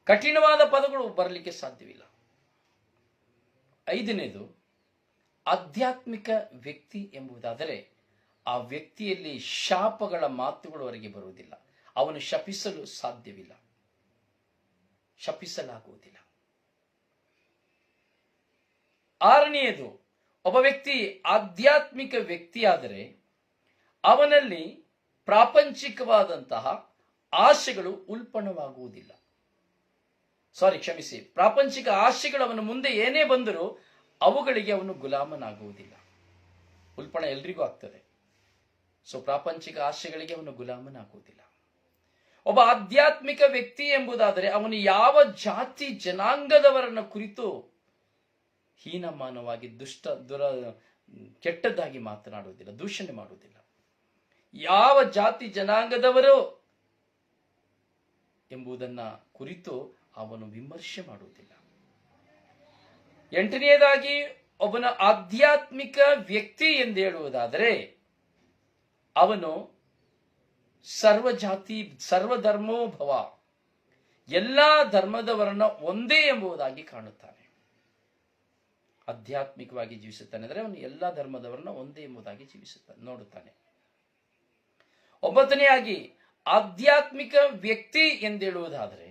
S1: ಕಠಿಣವಾದ ಪದಗಳು ಬರಲಿಕ್ಕೆ ಸಾಧ್ಯವಿಲ್ಲ. ಐದನೇದು, ಆಧ್ಯಾತ್ಮಿಕ ವ್ಯಕ್ತಿ ಎಂಬುದಾದರೆ ಆ ವ್ಯಕ್ತಿಯಲ್ಲಿ ಶಾಪಗಳ ಮಾತುಗಳು ಹೊರಗೆ ಬರುವುದಿಲ್ಲ. ಅವನು ಶಪಿಸಲು ಸಾಧ್ಯವಿಲ್ಲ, ಶಪಿಸಲಾಗುವುದಿಲ್ಲ. ಆರನೆಯದು, ಒಬ್ಬ ವ್ಯಕ್ತಿ ಆಧ್ಯಾತ್ಮಿಕ ವ್ಯಕ್ತಿಯಾದರೆ ಅವನಲ್ಲಿ ಪ್ರಾಪಂಚಿಕವಾದಂತಹ ಆಶೆಗಳು ಉಲ್ಪಣವಾಗುವುದಿಲ್ಲ. ಪ್ರಾಪಂಚಿಕ ಆಶೆಗಳು ಅವನ ಮುಂದೆ ಏನೇ ಬಂದರೂ ಅವುಗಳಿಗೆ ಅವನು ಗುಲಾಮನಾಗುವುದಿಲ್ಲ. ಉಲ್ಪಣ ಎಲ್ರಿಗೂ ಆಗ್ತದೆ. ಪ್ರಾಪಂಚಿಕ ಆಶೆಗಳಿಗೆ ಅವನು ಗುಲಾಮನಾಗುವುದಿಲ್ಲ. ಒಬ್ಬ ಆಧ್ಯಾತ್ಮಿಕ ವ್ಯಕ್ತಿ ಎಂಬುದಾದರೆ ಅವನು ಯಾವ ಜಾತಿ ಜನಾಂಗದವರನ್ನ ಕುರಿತು ಹೀನಮಾನವಾಗಿ ಕೆಟ್ಟದ್ದಾಗಿ ಮಾತನಾಡುವುದಿಲ್ಲ, ದೂಷಣೆ ಮಾಡುವುದಿಲ್ಲ. ಯಾವ ಜಾತಿ ಜನಾಂಗದವರು ಎಂಬುದನ್ನ ಕುರಿತು ಅವನು ವಿಮರ್ಶೆ ಮಾಡುವುದಿಲ್ಲ. ಎಂಟನೆಯದಾಗಿ, ಒಬ್ಬನ ಆಧ್ಯಾತ್ಮಿಕ ವ್ಯಕ್ತಿ ಎಂದು ಹೇಳುವುದಾದರೆ ಅವನು ಸರ್ವಜಾತಿ ಸರ್ವಧರ್ಮೋಭವ, ಎಲ್ಲಾ ಧರ್ಮದವರನ್ನ ಒಂದೇ ಎಂಬುದಾಗಿ ಕಾಣುತ್ತಾನೆ. ಆಧ್ಯಾತ್ಮಿಕವಾಗಿ ಜೀವಿಸುತ್ತಾನೆ ಅಂದರೆ ಅವನು ಎಲ್ಲಾ ಧರ್ಮದವರನ್ನ ಒಂದೇ ಎಂಬುದಾಗಿ ನೋಡುತ್ತಾನೆ. ಒಂಬತ್ತನೆಯಾಗಿ, ಆಧ್ಯಾತ್ಮಿಕ ವ್ಯಕ್ತಿ ಎಂದೇಳುವುದಾದರೆ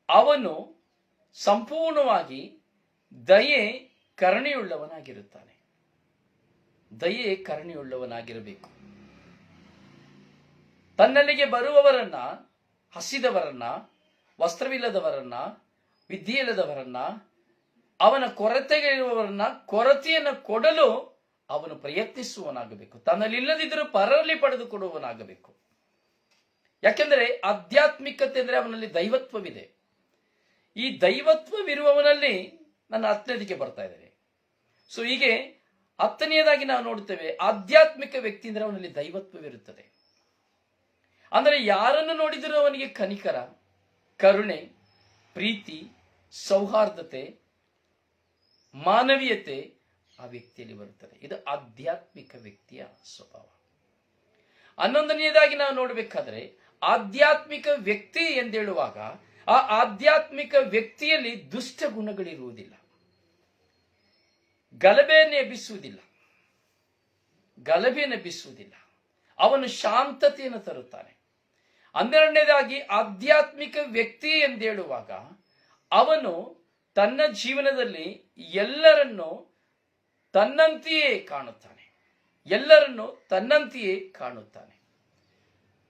S1: ಅವನು ಸಂಪೂರ್ಣವಾಗಿ ದಯೆ ಕರುಣೆಯುಳ್ಳವನಾಗಿರುತ್ತಾನೆ. ದಯೆ ಕರುಣೆಯುಳ್ಳವನಾಗಿರಬೇಕು. ತನ್ನಲ್ಲಿಗೆ ಬರುವವರನ್ನ, ಹಸಿದವರನ್ನ, ವಸ್ತ್ರವಿಲ್ಲದವರನ್ನ, ವಿದ್ಯೆಯಿಲ್ಲದವರನ್ನ, ಅವನ ಕೊರತೆಗಳಿರುವವರನ್ನ ಕೊರತೆಯನ್ನು ಕೊಡಲು ಅವನು ಪ್ರಯತ್ನಿಸುವವನಾಗಬೇಕು. ತನ್ನಲ್ಲಿ ಇಲ್ಲದಿದ್ದರೂ ಪರರಲ್ಲಿ ಪಡೆದುಕೊಡುವವನಾಗಬೇಕು. ಯಾಕೆಂದರೆ ಆಧ್ಯಾತ್ಮಿಕತೆ ಅಂದರೆ ಅವನಲ್ಲಿ ದೈವತ್ವವಿದೆ. ಈ ದೈವತ್ವವಿರುವವನಲ್ಲಿ ನನ್ನ 10ನೇದಕ್ಕೆ ಬರ್ತಾ ಇದ್ದೇನೆ. ಹೀಗೆ 10ನೇದಾಗಿ ನಾವು ನೋಡುತ್ತೇವೆ, ಆಧ್ಯಾತ್ಮಿಕ ವ್ಯಕ್ತಿ ಅಂದರೆ ಅವನಲ್ಲಿ ದೈವತ್ವವಿರುತ್ತದೆ. ಅಂದರೆ ಯಾರನ್ನು ನೋಡಿದರೂ ಅವನಿಗೆ ಕನಿಕರ, ಕರುಣೆ, ಪ್ರೀತಿ, ಸೌಹಾರ್ದತೆ, ಮಾನವೀಯತೆ ಆ ವ್ಯಕ್ತಿಯಲ್ಲಿ ಬರುತ್ತದೆ. ಇದು ಆಧ್ಯಾತ್ಮಿಕ ವ್ಯಕ್ತಿಯ ಸ್ವಭಾವ. 11ನೇದಾಗಿ ನಾವು ನೋಡಬೇಕಾದ್ರೆ ಆಧ್ಯಾತ್ಮಿಕ ವ್ಯಕ್ತಿ ಎಂದೇಳುವಾಗ ಆ ಆಧ್ಯಾತ್ಮಿಕ ವ್ಯಕ್ತಿಯಲ್ಲಿ ದುಷ್ಟ ಗುಣಗಳಿರುವುದಿಲ್ಲ. ಗಲಭೆಯನ್ನು ಎಬ್ಬಿಸುವುದಿಲ್ಲ. ಅವನು ಶಾಂತತೆಯನ್ನು ತರುತ್ತಾನೆ. 12ನೇದಾಗಿ ಆಧ್ಯಾತ್ಮಿಕ ವ್ಯಕ್ತಿ ಎಂದೇಳುವಾಗ ಅವನು ತನ್ನ ಜೀವನದಲ್ಲಿ ಎಲ್ಲರನ್ನು ತನ್ನಂತೆಯೇ ಕಾಣುತ್ತಾನೆ.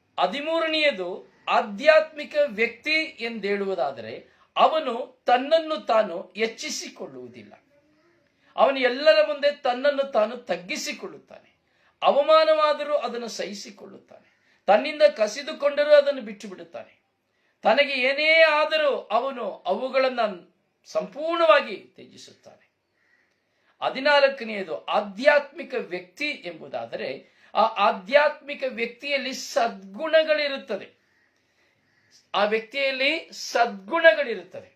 S1: 13ನೇದು, ಆಧ್ಯಾತ್ಮಿಕ ವ್ಯಕ್ತಿ ಎಂದೇಳುವುದಾದರೆ ಅವನು ತನ್ನನ್ನು ತಾನು ಹೆಚ್ಚಿಸಿಕೊಳ್ಳುವುದಿಲ್ಲ. ಅವನು ಎಲ್ಲರ ಮುಂದೆ ತನ್ನನ್ನು ತಾನು ತಗ್ಗಿಸಿಕೊಳ್ಳುತ್ತಾನೆ. ಅವಮಾನವಾದರೂ ಅದನ್ನು ಸಹಿಸಿಕೊಳ್ಳುತ್ತಾನೆ. ತನ್ನಿಂದ ಕಸಿದುಕೊಂಡರೂ ಅದನ್ನು ಬಿಟ್ಟು ಬಿಡುತ್ತಾನೆ. ತನಗೆ ಏನೇ ಆದರೂ ಅವನು ಅವುಗಳನ್ನ ಸಂಪೂರ್ಣವಾಗಿ ತ್ಯಜಿಸುತ್ತಾನೆ. 14ನೇದು ಆಧ್ಯಾತ್ಮಿಕ ವ್ಯಕ್ತಿ ಎಂಬುದಾದರೆ ಆ ಆಧ್ಯಾತ್ಮಿಕ ವ್ಯಕ್ತಿಯಲ್ಲಿ ಸದ್ಗುಣಗಳಿರುತ್ತದೆ. ಆ ವ್ಯಕ್ತಿಯಲ್ಲಿ ಸದ್ಗುಣಗಳಿರುತ್ತದೆ.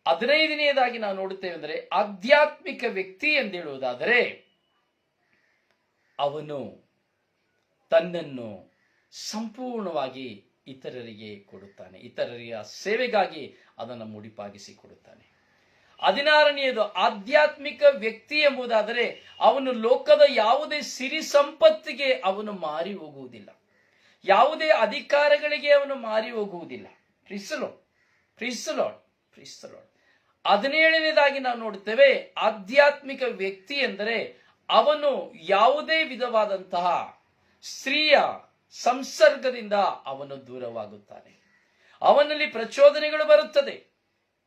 S1: 15ನೇದಾಗಿ ನಾವು ನೋಡುತ್ತೇವೆ ಅಂದರೆ ಆಧ್ಯಾತ್ಮಿಕ ವ್ಯಕ್ತಿ ಎಂದೇಳುವುದಾದರೆ ಅವನು ತನ್ನನ್ನು ಸಂಪೂರ್ಣವಾಗಿ ಇತರರಿಗೆ ಕೊಡುತ್ತಾನೆ, ಇತರರ ಸೇವೆಗಾಗಿ ಅದನ್ನು ಮುಡಿಪಾಗಿಸಿ ಕೊಡುತ್ತಾನೆ. 16ನೇದು ಆಧ್ಯಾತ್ಮಿಕ ವ್ಯಕ್ತಿ ಎಂಬುದಾದರೆ ಅವನು ಲೋಕದ ಯಾವುದೇ ಸಿರಿ ಸಂಪತ್ತಿಗೆ ಅವನು ಮಾರಿ ಹೋಗುವುದಿಲ್ಲ, ಯಾವುದೇ ಅಧಿಕಾರಗಳಿಗೆ ಅವನು ಮಾರಿ ಹೋಗುವುದಿಲ್ಲ. ಪ್ರೀಸ್ ದ ಲಾರ್ಡ್. 17ನೇದಾಗಿ ನಾವು ನೋಡುತ್ತೇವೆ ಆಧ್ಯಾತ್ಮಿಕ ವ್ಯಕ್ತಿ ಎಂದರೆ ಅವನು ಯಾವುದೇ ವಿಧವಾದಂತಹ ಸ್ತ್ರೀಯ ಸಂಸರ್ಗದಿಂದ ಅವನು ದೂರವಾಗುತ್ತಾನೆ. ಅವನಲ್ಲಿ ಪ್ರಚೋದನೆಗಳು ಬರುತ್ತದೆ.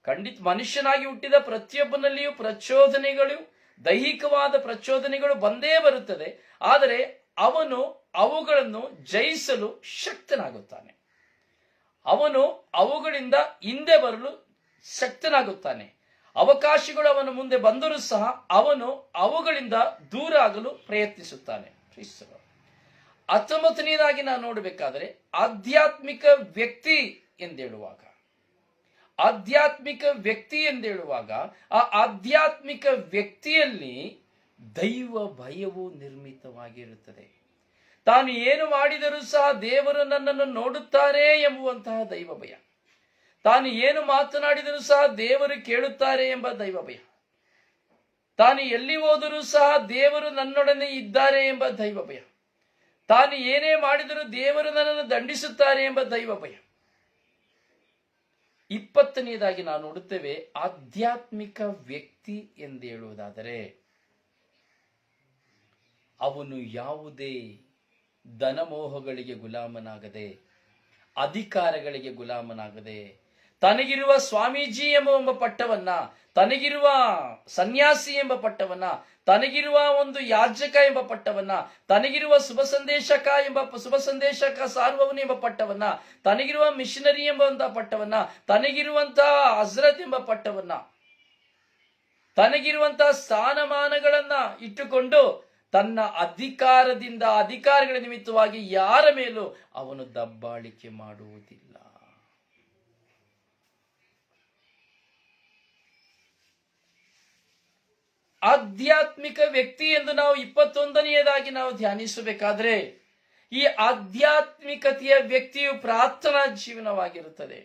S1: ಖಂಡಿತ ಮನುಷ್ಯನಾಗಿ ಹುಟ್ಟಿದ ಪ್ರತಿಯೊಬ್ಬನಲ್ಲಿಯೂ ಪ್ರಚೋದನೆಗಳು, ದೈಹಿಕವಾದ ಪ್ರಚೋದನೆಗಳು ಬಂದೇ ಬರುತ್ತದೆ. ಆದರೆ ಅವನು ಅವುಗಳನ್ನು ಜಯಿಸಲು ಶಕ್ತನಾಗುತ್ತಾನೆ. ಅವನು ಅವುಗಳಿಂದ ಹಿಂದೆ ಬರಲು ಶಕ್ತನಾಗುತ್ತಾನೆ. ಅವಕಾಶಗಳು ಅವನ ಮುಂದೆ ಬಂದರೂ ಸಹ ಅವನು ಅವುಗಳಿಂದ ದೂರ ಆಗಲು ಪ್ರಯತ್ನಿಸುತ್ತಾನೆ. 19ನೇದಾಗಿ ನಾವು ನೋಡಬೇಕಾದರೆ ಆಧ್ಯಾತ್ಮಿಕ ವ್ಯಕ್ತಿ ಎಂದೇಳುವಾಗ ಆ ಆಧ್ಯಾತ್ಮಿಕ ವ್ಯಕ್ತಿಯಲ್ಲಿ ದೈವ ಭಯವು ನಿರ್ಮಿತವಾಗಿರುತ್ತದೆ. ತಾನು ಏನು ಮಾಡಿದರೂ ಸಹ ದೇವರು ನನ್ನನ್ನು ನೋಡುತ್ತಾರೆ ಎಂಬುವಂತಹ ದೈವ ಭಯ. ತಾನು ಏನು ಮಾತನಾಡಿದರೂ ಸಹ ದೇವರು ಕೇಳುತ್ತಾರೆ ಎಂಬ ದೈವ ಭಯ. ತಾನು ಎಲ್ಲಿ ಹೋದರೂ ಸಹ ದೇವರು ನನ್ನೊಡನೆ ಇದ್ದಾರೆ ಎಂಬ ದೈವ ಭಯ. ತಾನು ಏನೇ ಮಾಡಿದರೂ ದೇವರು ನನ್ನನ್ನು ದಂಡಿಸುತ್ತಾರೆ ಎಂಬ ದೈವ ಭಯ. 20ನೇದಾಗಿ ನಾವು ನೋಡುತ್ತೇವೆ ಆಧ್ಯಾತ್ಮಿಕ ವ್ಯಕ್ತಿ ಎಂದೇಳುವುದಾದರೆ ಅವನು ಯಾವುದೇ ಧನಮೋಹಗಳಿಗೆ ಗುಲಾಮನಾಗದೆ, ಅಧಿಕಾರಗಳಿಗೆ ಗುಲಾಮನಾಗದೆ, ತನಗಿರುವ ಸ್ವಾಮೀಜಿ ಎಂಬ ಪಟ್ಟವನ್ನ, ತನಗಿರುವ ಸನ್ಯಾಸಿ ಎಂಬ ಪಟ್ಟವನ್ನ, ತನಗಿರುವ ಒಂದು ಯಾಜಕ ಎಂಬ ಪಟ್ಟವನ್ನ, ತನಗಿರುವ ಶುಭ ಸಂದೇಶಕ ಸಾರುವವನು ಎಂಬ ಪಟ್ಟವನ್ನ, ತನಗಿರುವ ಮಿಷನರಿ ಎಂಬಂತಹ ಪಟ್ಟವನ್ನ, ತನಗಿರುವಂತಹ ಹಜರತ್ ಎಂಬ ಪಟ್ಟವನ್ನ, ತನಗಿರುವಂತಹ ಸ್ಥಾನಮಾನಗಳನ್ನ ಇಟ್ಟುಕೊಂಡು ತನ್ನ ಅಧಿಕಾರಗಳ ನಿಮಿತ್ತವಾಗಿ ಯಾರ ಮೇಲೂ ಅವನು ದಬ್ಬಾಳಿಕೆ ಮಾಡುವುದಿಲ್ಲ. ಆಧ್ಯಾತ್ಮಿಕ ವ್ಯಕ್ತಿ ಎಂದು ನಾವು 21ನೇದಾಗಿ ನಾವು ಧ್ಯಾನಿಸಬೇಕಾದ್ರೆ ಈ ಆಧ್ಯಾತ್ಮಿಕತೆಯ ವ್ಯಕ್ತಿಯು ಪ್ರಾರ್ಥನಾ ಜೀವನವಾಗಿರುತ್ತದೆ.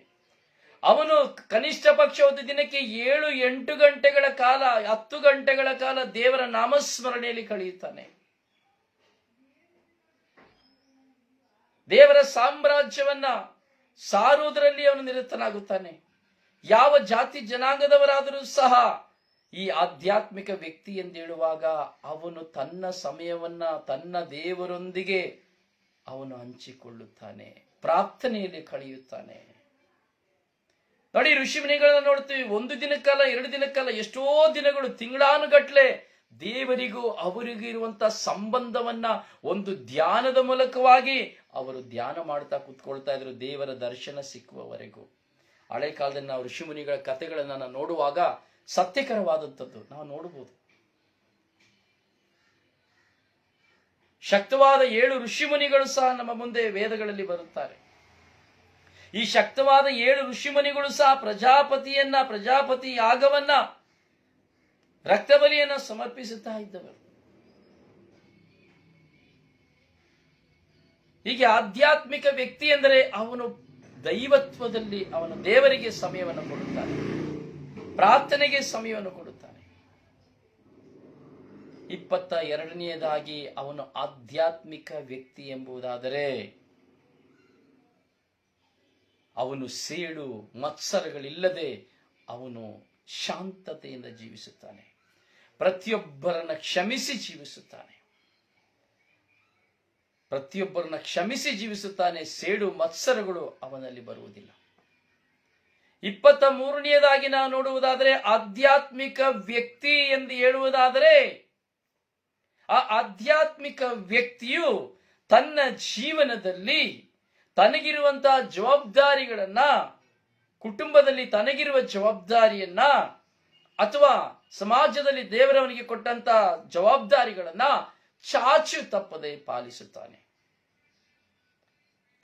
S1: ಅವನು ಕನಿಷ್ಠ ಪಕ್ಷ ಒಂದು ದಿನಕ್ಕೆ 7-8 ಗಂಟೆಗಳ ಕಾಲ, 10 ಗಂಟೆಗಳ ಕಾಲ ದೇವರ ನಾಮಸ್ಮರಣೆಯಲ್ಲಿ ಕಳೆಯುತ್ತಾನೆ. ದೇವರ ಸಾಮ್ರಾಜ್ಯವನ್ನ ಸಾರುವುದರಲ್ಲಿ ಅವನು ನಿರತನಾಗುತ್ತಾನೆ. ಯಾವ ಜಾತಿ ಜನಾಂಗದವರಾದರೂ ಸಹ ಈ ಆಧ್ಯಾತ್ಮಿಕ ವ್ಯಕ್ತಿ ಎಂದೇಳುವಾಗ ಅವನು ತನ್ನ ಸಮಯವನ್ನ ತನ್ನ ದೇವರೊಂದಿಗೆ ಅವನು ಹಂಚಿಕೊಳ್ಳುತ್ತಾನೆ, ಪ್ರಾರ್ಥನೆಯಲ್ಲಿ ಕಳೆಯುತ್ತಾನೆ. ನೋಡಿ, ಋಷಿಮುನಿಗಳನ್ನ ನೋಡ್ತೀವಿ, 1 ದಿನಕ್ಕಲ್ಲ 2 ದಿನಕ್ಕಲ್ಲ ಎಷ್ಟೋ ದಿನಗಳು, ತಿಂಗಳಾನುಗಟ್ಲೆ ದೇವರಿಗೂ ಅವರಿಗೂ ಇರುವಂತಹ ಸಂಬಂಧವನ್ನ ಒಂದು ಧ್ಯಾನದ ಮೂಲಕವಾಗಿ ಅವರು ಧ್ಯಾನ ಮಾಡ್ತಾ ಕೂತ್ಕೊಳ್ತಾ ಇದ್ರು, ದೇವರ ದರ್ಶನ ಸಿಕ್ಕುವವರೆಗೂ. ಹಳೆ ಕಾಲದಲ್ಲಿ ನಾವು ಋಷಿಮುನಿಗಳ ಕಥೆಗಳನ್ನ ನೋಡುವಾಗ ಸತ್ಯಕರವಾದಂಥದ್ದು ನಾವು ನೋಡಬಹುದು. ಶಕ್ತವಾದ 7 ಋಷಿಮುನಿಗಳು ಸಹ ನಮ್ಮ ಮುಂದೆ ವೇದಗಳಲ್ಲಿ ಬರುತ್ತಾರೆ. ಈ ಶಕ್ತವಾದ 7 ಋಷಿಮುನಿಗಳು ಸಹ ಪ್ರಜಾಪತಿ ಯಾಗವನ್ನ, ರಕ್ತಬಲಿಯನ್ನ ಸಮರ್ಪಿಸುತ್ತಾ ಇದ್ದವರು. ಹೀಗೆ ಆಧ್ಯಾತ್ಮಿಕ ವ್ಯಕ್ತಿ ಎಂದರೆ ಅವನು ದೈವತ್ವದಲ್ಲಿ ಅವನು ದೇವರಿಗೆ ಸಮಯವನ್ನು ಕೊಡುತ್ತಾನೆ, ಪ್ರಾರ್ಥನೆಗೆ ಸಮಯವನ್ನು ಕೊಡುತ್ತಾನೆ. 22ನೇದಾಗಿ ಅವನು ಆಧ್ಯಾತ್ಮಿಕ ವ್ಯಕ್ತಿ ಎಂಬುದಾದರೆ ಅವನು ಸೇಡು ಮತ್ಸರಗಳಿಲ್ಲದೆ ಅವನು ಶಾಂತತೆಯಿಂದ ಜೀವಿಸುತ್ತಾನೆ, ಪ್ರತಿಯೊಬ್ಬರನ್ನ ಕ್ಷಮಿಸಿ ಜೀವಿಸುತ್ತಾನೆ. ಸೇಡು ಮತ್ಸರಗಳು ಅವನಲ್ಲಿ ಬರುವುದಿಲ್ಲ. 23ನೇದಾಗಿ ನಾವು ನೋಡುವುದಾದರೆ ಆಧ್ಯಾತ್ಮಿಕ ವ್ಯಕ್ತಿ ಎಂದು ಹೇಳುವುದಾದರೆ ಆ ಆಧ್ಯಾತ್ಮಿಕ ವ್ಯಕ್ತಿಯು ತನ್ನ ಜೀವನದಲ್ಲಿ ತನಗಿರುವಂತಹ ಜವಾಬ್ದಾರಿಗಳನ್ನ, ಕುಟುಂಬದಲ್ಲಿ ತನಗಿರುವ ಜವಾಬ್ದಾರಿಯನ್ನ ಅಥವಾ ಸಮಾಜದಲ್ಲಿ ದೇವರವನಿಗೆ ಕೊಟ್ಟಂತ ಜವಾಬ್ದಾರಿಗಳನ್ನ ಚಾಚು ತಪ್ಪದೆ ಪಾಲಿಸುತ್ತಾನೆ.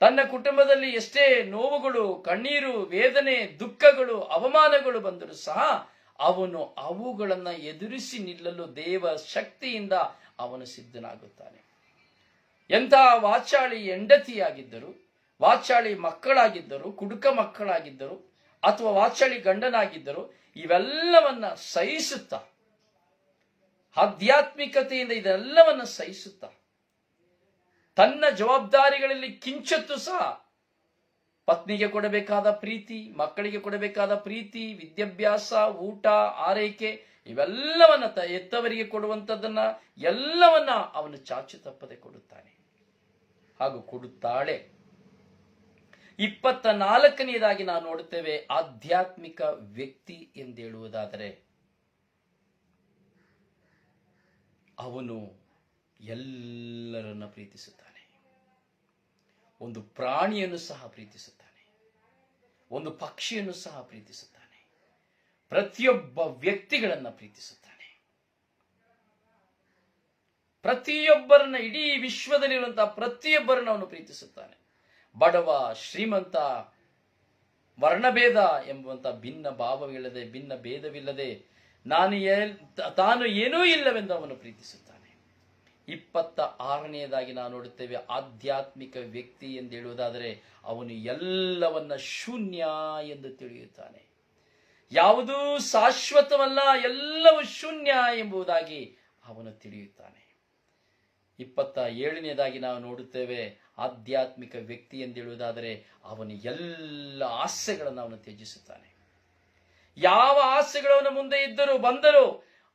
S1: ತನ್ನ ಕುಟುಂಬದಲ್ಲಿ ಎಷ್ಟೇ ನೋವುಗಳು, ಕಣ್ಣೀರು, ವೇದನೆ, ದುಃಖಗಳು, ಅವಮಾನಗಳು ಬಂದರೂ ಸಹ ಅವನು ಅವುಗಳನ್ನ ಎದುರಿಸಿ ನಿಲ್ಲಲು ದೇವ ಶಕ್ತಿಯಿಂದ ಅವನು ಸಿದ್ಧನಾಗುತ್ತಾನೆ. ಎಂಥ ವಾಚಾಳಿ ಹೆಂಡತಿಯಾಗಿದ್ದರು, ವಾಚಾಳಿ ಮಕ್ಕಳಾಗಿದ್ದರು, ಕುಡುಕ ಮಕ್ಕಳಾಗಿದ್ದರು ಅಥವಾ ವಾಚಾಳಿ ಗಂಡನಾಗಿದ್ದರು, ಇವೆಲ್ಲವನ್ನ ಸಹಿಸುತ್ತಾ, ಆಧ್ಯಾತ್ಮಿಕತೆಯಿಂದ ಇದೆಲ್ಲವನ್ನ ಸಹಿಸುತ್ತಾ, ತನ್ನ ಜವಾಬ್ದಾರಿಗಳಲ್ಲಿ ಕಿಂಚತ್ತು ಸಹ ಪತ್ನಿಗೆ ಕೊಡಬೇಕಾದ ಪ್ರೀತಿ, ಮಕ್ಕಳಿಗೆ ಕೊಡಬೇಕಾದ ಪ್ರೀತಿ, ವಿದ್ಯಾಭ್ಯಾಸ, ಊಟ, ಆರೈಕೆ ಇವೆಲ್ಲವನ್ನ ಎತ್ತವರಿಗೆ ಕೊಡುವಂಥದ್ದನ್ನ ಎಲ್ಲವನ್ನ ಅವನು ಚಾಚು ತಪ್ಪದೆ ಕೊಡುತ್ತಾನೆ ಹಾಗೂ ಕೊಡುತ್ತಾಳೆ. 24ನೇದಾಗಿ ನಾವು ನೋಡುತ್ತೇವೆ, ಆಧ್ಯಾತ್ಮಿಕ ವ್ಯಕ್ತಿ ಎಂದೇಳುವುದಾದರೆ ಅವನು ಎಲ್ಲರನ್ನ ಪ್ರೀತಿಸುತ್ತಾನೆ. ಒಂದು ಪ್ರಾಣಿಯನ್ನು ಸಹ ಪ್ರೀತಿಸುತ್ತಾನೆ, ಒಂದು ಪಕ್ಷಿಯನ್ನು ಸಹ ಪ್ರೀತಿಸುತ್ತಾನೆ, ಪ್ರತಿಯೊಬ್ಬ ವ್ಯಕ್ತಿಗಳನ್ನ ಪ್ರೀತಿಸುತ್ತಾನೆ. ಪ್ರತಿಯೊಬ್ಬರನ್ನ, ಇಡೀ ವಿಶ್ವದಲ್ಲಿರುವಂತಹ ಪ್ರತಿಯೊಬ್ಬರನ್ನ ಅವನು ಪ್ರೀತಿಸುತ್ತಾನೆ. ಬಡವ, ಶ್ರೀಮಂತ, ವರ್ಣಭೇದ ಎಂಬುವಂತ ಭಿನ್ನ ಭಾವವಿಲ್ಲದೆ, ಭಿನ್ನ ಭೇದವಿಲ್ಲದೆ ತಾನು ಏನೂ ಇಲ್ಲವೆಂದು ಅವನು ಪ್ರೀತಿಸುತ್ತಾನೆ. 26ನೇದಾಗಿ ನಾವು ನೋಡುತ್ತೇವೆ, ಆಧ್ಯಾತ್ಮಿಕ ವ್ಯಕ್ತಿ ಎಂದು ಹೇಳುವುದಾದರೆ ಅವನು ಎಲ್ಲವನ್ನ ಶೂನ್ಯ ಎಂದು ತಿಳಿಯುತ್ತಾನೆ. ಯಾವುದೂ ಶಾಶ್ವತವಲ್ಲ, ಎಲ್ಲವೂ ಶೂನ್ಯ ಎಂಬುದಾಗಿ ಅವನು ತಿಳಿಯುತ್ತಾನೆ. 27ನೇದಾಗಿ ನಾವು ನೋಡುತ್ತೇವೆ, ಆಧ್ಯಾತ್ಮಿಕ ವ್ಯಕ್ತಿ ಎಂದು ಹೇಳುವುದಾದರೆ ಅವನು ಎಲ್ಲ ಆಸೆಗಳನ್ನು ಅವನು ತ್ಯಜಿಸುತ್ತಾನೆ. ಯಾವ ಆಸೆಗಳು ಅವನ ಮುಂದೆ ಇದ್ದರೂ ಬಂದರೂ,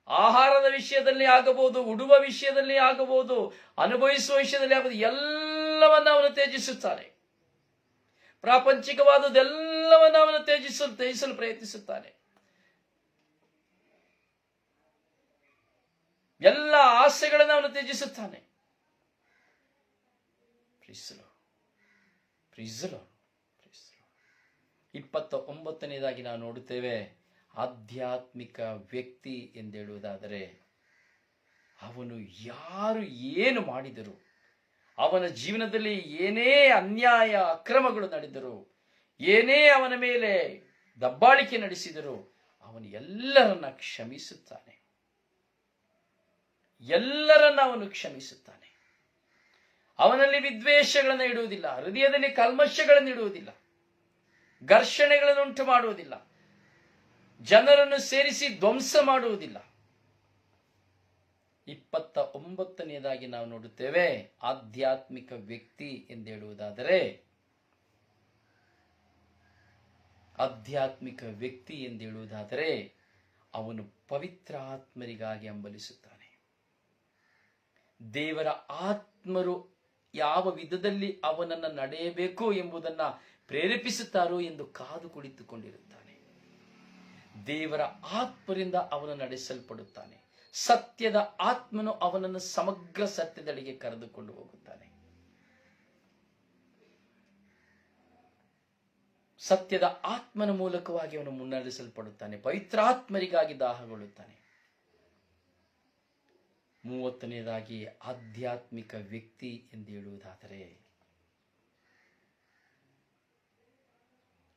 S1: ಆಹಾರದ ವಿಷಯದಲ್ಲಿ ಆಗಬಹುದು, ಉಡುವ ವಿಷಯದಲ್ಲಿ ಆಗಬಹುದು, ಅನುಭವಿಸುವ ವಿಷಯದಲ್ಲಿ ಆಗಬಹುದು, ಎಲ್ಲವನ್ನ ಅವನು ತ್ಯಜಿಸುತ್ತಾನೆ. ಪ್ರಾಪಂಚಿಕವಾದದೆಲ್ಲವನ್ನ ಅವನು ತ್ಯಜಿಸಲು ಪ್ರಯತ್ನಿಸುತ್ತಾನೆ. ಎಲ್ಲ ಆಸೆಗಳನ್ನು ಅವನು ತ್ಯಜಿಸುತ್ತಾನೆ. 29ನೇದಾಗಿ ನಾವು ನೋಡುತ್ತೇವೆ, ಆಧ್ಯಾತ್ಮಿಕ ವ್ಯಕ್ತಿ ಎಂದೇಳುವುದಾದರೆ ಅವನು ಯಾರು ಏನು ಮಾಡಿದರು, ಅವನ ಜೀವನದಲ್ಲಿ ಏನೇ ಅನ್ಯಾಯ ಅಕ್ರಮಗಳು ನಡೆದರು, ಏನೇ ಅವನ ಮೇಲೆ ದಬ್ಬಾಳಿಕೆ ನಡೆಸಿದರು, ಅವನು ಎಲ್ಲರನ್ನ ಕ್ಷಮಿಸುತ್ತಾನೆ. ಎಲ್ಲರನ್ನ ಅವನು ಕ್ಷಮಿಸುತ್ತಾನೆ. ಅವನಲ್ಲಿ ವಿದ್ವೇಷಗಳನ್ನು ಇಡುವುದಿಲ್ಲ, ಹೃದಯದಲ್ಲಿ ಕಲ್ಮಶಗಳನ್ನು ಇಡುವುದಿಲ್ಲ, ಘರ್ಷಣೆಗಳನ್ನು ಉಂಟು ಮಾಡುವುದಿಲ್ಲ, ಜನರನ್ನು ಸೇರಿಸಿ ಧ್ವಂಸ ಮಾಡುವುದಿಲ್ಲ. 29ನೇದಾಗಿ ನಾವು ನೋಡುತ್ತೇವೆ, ಆಧ್ಯಾತ್ಮಿಕ ವ್ಯಕ್ತಿ ಎಂದೇಳುವುದಾದರೆ ಅವನು ಪವಿತ್ರ ಆತ್ಮರಿಗಾಗಿ ಹಂಬಲಿಸುತ್ತಾನೆ. ದೇವರ ಆತ್ಮರು ಯಾವ ವಿಧದಲ್ಲಿ ಅವನನ್ನು ನಡೆಯಬೇಕು ಎಂಬುದನ್ನ ಪ್ರೇರೇಪಿಸುತ್ತಾರೋ ಎಂದು ಕಾದು ಕುಳಿತುಕೊಂಡಿರುತ್ತಾನೆ. ದೇವರ ಆತ್ಮರಿಂದ ಅವನು ನಡೆಸಲ್ಪಡುತ್ತಾನೆ. ಸತ್ಯದ ಆತ್ಮನು ಅವನನ್ನು ಸಮಗ್ರ ಸತ್ಯದೆಡೆಗೆ ಕರೆದುಕೊಂಡು ಹೋಗುತ್ತಾನೆ. ಸತ್ಯದ ಆತ್ಮನ ಮೂಲಕವಾಗಿ ಅವನು ಮುನ್ನಡೆಸಲ್ಪಡುತ್ತಾನೆ. ಪವಿತ್ರಾತ್ಮರಿಗಾಗಿ ದಾಹಗೊಳ್ಳುತ್ತಾನೆ. 30ನೇದಾಗಿ ಆಧ್ಯಾತ್ಮಿಕ ವ್ಯಕ್ತಿ ಎಂದು ಹೇಳುವುದಾದರೆ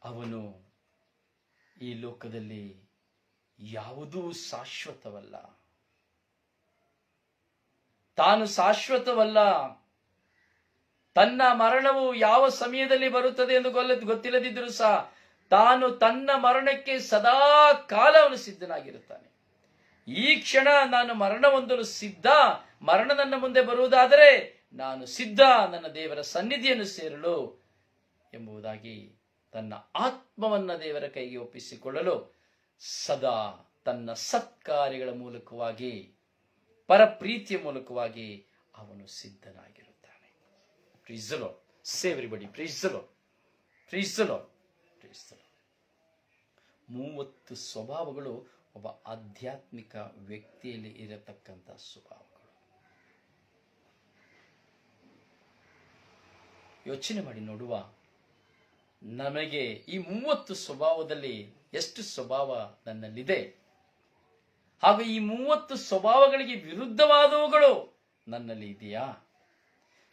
S1: ಅವನು ಈ ಲೋಕದಲ್ಲಿ ಯಾವುದೂ ಶಾಶ್ವತವಲ್ಲ, ತಾನು ಶಾಶ್ವತವಲ್ಲ, ತನ್ನ ಮರಣವು ಯಾವ ಸಮಯದಲ್ಲಿ ಬರುತ್ತದೆ ಎಂದು ಗೊತ್ತಿಲ್ಲದಿದ್ದರೂ ಸಹ ತಾನು ತನ್ನ ಮರಣಕ್ಕೆ ಸದಾ ಕಾಲ ಅವನು ಸಿದ್ಧನಾಗಿರುತ್ತಾನೆ. ಈ ಕ್ಷಣ ನಾನು ಮರಣ ಹೊಂದಲು ಸಿದ್ಧ, ಮರಣ ನನ್ನ ಮುಂದೆ ಬರುವುದಾದರೆ ನಾನು ಸಿದ್ಧ, ನನ್ನ ದೇವರ ಸನ್ನಿಧಿಯನ್ನು ಸೇರಲು ಎಂಬುದಾಗಿ ತನ್ನ ಆತ್ಮವನ್ನ ದೇವರ ಕೈಗೆ ಒಪ್ಪಿಸಿಕೊಳ್ಳಲು ಸದಾ ತನ್ನ ಸತ್ಕಾರ್ಯಗಳ ಮೂಲಕವಾಗಿ, ಪರಪ್ರೀತಿಯ ಮೂಲಕವಾಗಿ ಅವನು ಸಿದ್ಧನಾಗಿರುತ್ತಾನೆ. Praise the Lord. Say everybody praise the Lord, praise the Lord, praise the Lord. 30 ಸ್ವಭಾವಗಳು ಒಬ್ಬ ಆಧ್ಯಾತ್ಮಿಕ ವ್ಯಕ್ತಿಯಲ್ಲಿ ಇರತಕ್ಕಂಥ ಸ್ವಭಾವಗಳು. ಯೋಚನೆ ಮಾಡಿ ನೋಡುವ. ನಮಗೆ ಈ 30 ಸ್ವಭಾವದಲ್ಲಿ ಎಷ್ಟು ಸ್ವಭಾವ ನನ್ನಲ್ಲಿದೆ, ಹಾಗೂ ಈ 30 ಸ್ವಭಾವಗಳಿಗೆ ವಿರುದ್ಧವಾದವುಗಳು ನನ್ನಲ್ಲಿ ಇದೆಯಾ?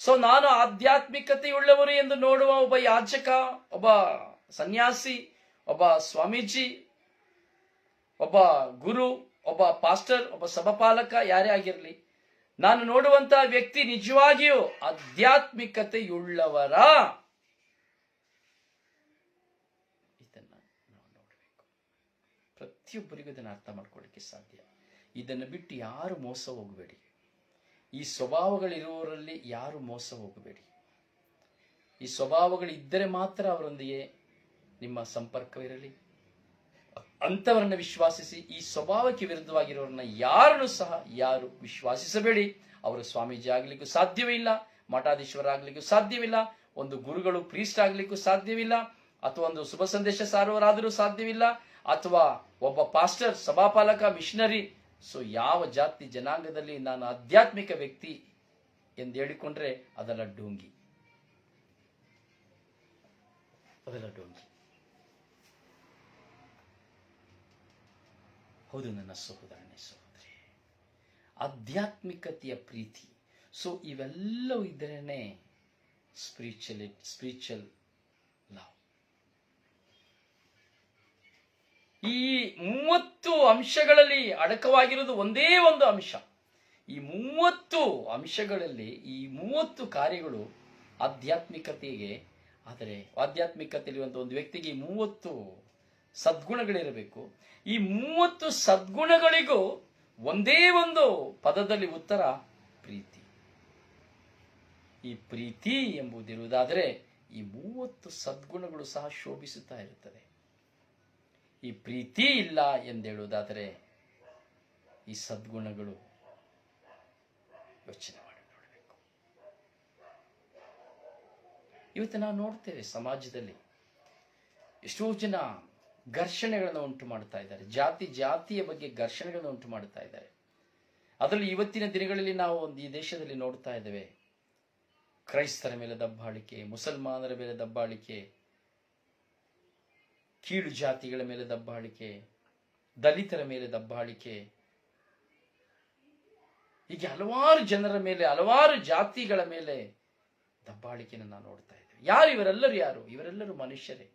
S1: ಸೊ ನಾನು ಆಧ್ಯಾತ್ಮಿಕತೆಯುಳ್ಳವರು ಎಂದು ನೋಡುವ ಒಬ್ಬ ಯಾಜಕ, ಒಬ್ಬ ಸನ್ಯಾಸಿ, ಒಬ್ಬ ಸ್ವಾಮೀಜಿ, ಒಬ್ಬ ಗುರು, ಒಬ್ಬ ಪಾಸ್ಟರ್, ಒಬ್ಬ ಸಭಾಪಾಲಕ, ಯಾರೇ ಆಗಿರಲಿ, ನಾನು ನೋಡುವಂತಹ ವ್ಯಕ್ತಿ ನಿಜವಾಗಿಯೂ ಆಧ್ಯಾತ್ಮಿಕತೆಯುಳ್ಳವರ? ಇದನ್ನ ನಾವು ನೋಡಬೇಕು. ಪ್ರತಿಯೊಬ್ಬರಿಗೂ ಇದನ್ನು ಅರ್ಥ ಮಾಡ್ಕೊಳ್ಳಿಕ್ಕೆ ಸಾಧ್ಯ. ಇದನ್ನು ಬಿಟ್ಟು ಯಾರು ಮೋಸ ಹೋಗಬೇಡಿ. ಈ ಸ್ವಭಾವಗಳಿರುವವರಲ್ಲಿ ಯಾರು ಮೋಸ ಹೋಗಬೇಡಿ. ಈ ಸ್ವಭಾವಗಳಿದ್ದರೆ ಮಾತ್ರ ಅವರೊಂದಿಗೆ ನಿಮ್ಮ ಸಂಪರ್ಕವಿರಲಿ. ಅಂಥವರನ್ನ ವಿಶ್ವಾಸಿಸಿ. ಈ ಸ್ವಭಾವಕ್ಕೆ ವಿರುದ್ಧವಾಗಿರೋರನ್ನ ಯಾರನ್ನು ಸಹ ಯಾರು ವಿಶ್ವಾಸಿಸಬೇಡಿ. ಅವರು ಸ್ವಾಮೀಜಿ ಆಗ್ಲಿಕ್ಕೂ ಸಾಧ್ಯವೇ ಇಲ್ಲ, ಮಠಾಧೀಶ್ವರ ಆಗ್ಲಿಕ್ಕೂ ಸಾಧ್ಯವಿಲ್ಲ, ಒಂದು ಗುರುಗಳು ಪ್ರೀಸ್ಟ್ ಆಗ್ಲಿಕ್ಕೂ ಸಾಧ್ಯವಿಲ್ಲ, ಅಥವಾ ಒಂದು ಶುಭ ಸಂದೇಶ ಸಾರುವರಾದರೂ ಸಾಧ್ಯವಿಲ್ಲ, ಅಥವಾ ಒಬ್ಬ ಪಾಸ್ಟರ್, ಸಭಾಪಾಲಕ, ಮಿಷನರಿ. ಸೊ ಯಾವ ಜಾತಿ ಜನಾಂಗದಲ್ಲಿ ನಾನು ಆಧ್ಯಾತ್ಮಿಕ ವ್ಯಕ್ತಿ ಎಂದು ಹೇಳಿಕೊಂಡ್ರೆ ಅದೆಲ್ಲ ಡೋಂಗಿ, ಅದೆಲ್ಲ ಡೋಂಗಿ. ಹೌದು ನನ್ನ ಸಹೋದರನೇ, ಸಹೋದರಿ, ಆಧ್ಯಾತ್ಮಿಕತೆಯ ಪ್ರೀತಿ. ಸೊ ಇವೆಲ್ಲವೂ ಇದ್ದರೇನೆ ಸ್ಪಿರಿಚುವಲ್ ಲವ್. ಈ 30 ಅಂಶಗಳಲ್ಲಿ ಅಡಕವಾಗಿರುವುದು ಒಂದೇ ಒಂದು ಅಂಶ. ಈ 30 ಅಂಶಗಳಲ್ಲಿ ಈ 30 ಕಾರ್ಯಗಳು ಆಧ್ಯಾತ್ಮಿಕತೆಗೆ. ಆದರೆ ಆಧ್ಯಾತ್ಮಿಕತೆಯಲ್ಲಿರುವಂತಹ ಒಂದು ವ್ಯಕ್ತಿಗೆ ಈ 30 ಸದ್ಗುಣಗಳಿರಬೇಕು. ಈ 30 ಸದ್ಗುಣಗಳಿಗೂ ಒಂದೇ ಒಂದು ಪದದಲ್ಲಿ ಉತ್ತರ, ಪ್ರೀತಿ. ಈ ಪ್ರೀತಿ ಎಂಬುದಿರುವುದಾದರೆ ಈ 30 ಸದ್ಗುಣಗಳು ಸಹ ಶೋಭಿಸುತ್ತಾ ಇರುತ್ತದೆ. ಈ ಪ್ರೀತಿ ಇಲ್ಲ ಎಂದೇಳುವುದಾದರೆ ಈ ಸದ್ಗುಣಗಳು ಯೋಚನೆ ಮಾಡಿ ನೋಡಬೇಕು. ಇವತ್ತು ನಾವು ನೋಡ್ತೇವೆ ಸಮಾಜದಲ್ಲಿ ಎಷ್ಟೋ ಜನ ಘರ್ಷಣೆಗಳನ್ನು ಉಂಟು ಮಾಡ್ತಾ ಇದ್ದಾರೆ. ಜಾತಿಯ ಬಗ್ಗೆ ಘರ್ಷಣೆಗಳನ್ನು ಉಂಟು ಮಾಡ್ತಾ ಇದ್ದಾರೆ. ಅದರಲ್ಲಿ ಇವತ್ತಿನ ದಿನಗಳಲ್ಲಿ ನಾವು ಈ ದೇಶದಲ್ಲಿ ನೋಡ್ತಾ ಇದ್ದೇವೆ. ಕ್ರೈಸ್ತರ ಮೇಲೆ ದಬ್ಬಾಳಿಕೆ, ಮುಸಲ್ಮಾನರ ಮೇಲೆ ದಬ್ಬಾಳಿಕೆ, ಕೀಳು ಜಾತಿಗಳ ಮೇಲೆ ದಬ್ಬಾಳಿಕೆ, ದಲಿತರ ಮೇಲೆ ದಬ್ಬಾಳಿಕೆ, ಹೀಗೆ ಹಲವಾರು ಜನರ ಮೇಲೆ, ಹಲವಾರು ಜಾತಿಗಳ ಮೇಲೆ ದಬ್ಬಾಳಿಕೆಯನ್ನು ನಾವು ನೋಡ್ತಾ ಇದ್ದೇವೆ. ಯಾರು ಇವರೆಲ್ಲರೂ? ಯಾರು ಇವರೆಲ್ಲರೂ? ಮನುಷ್ಯರೇ.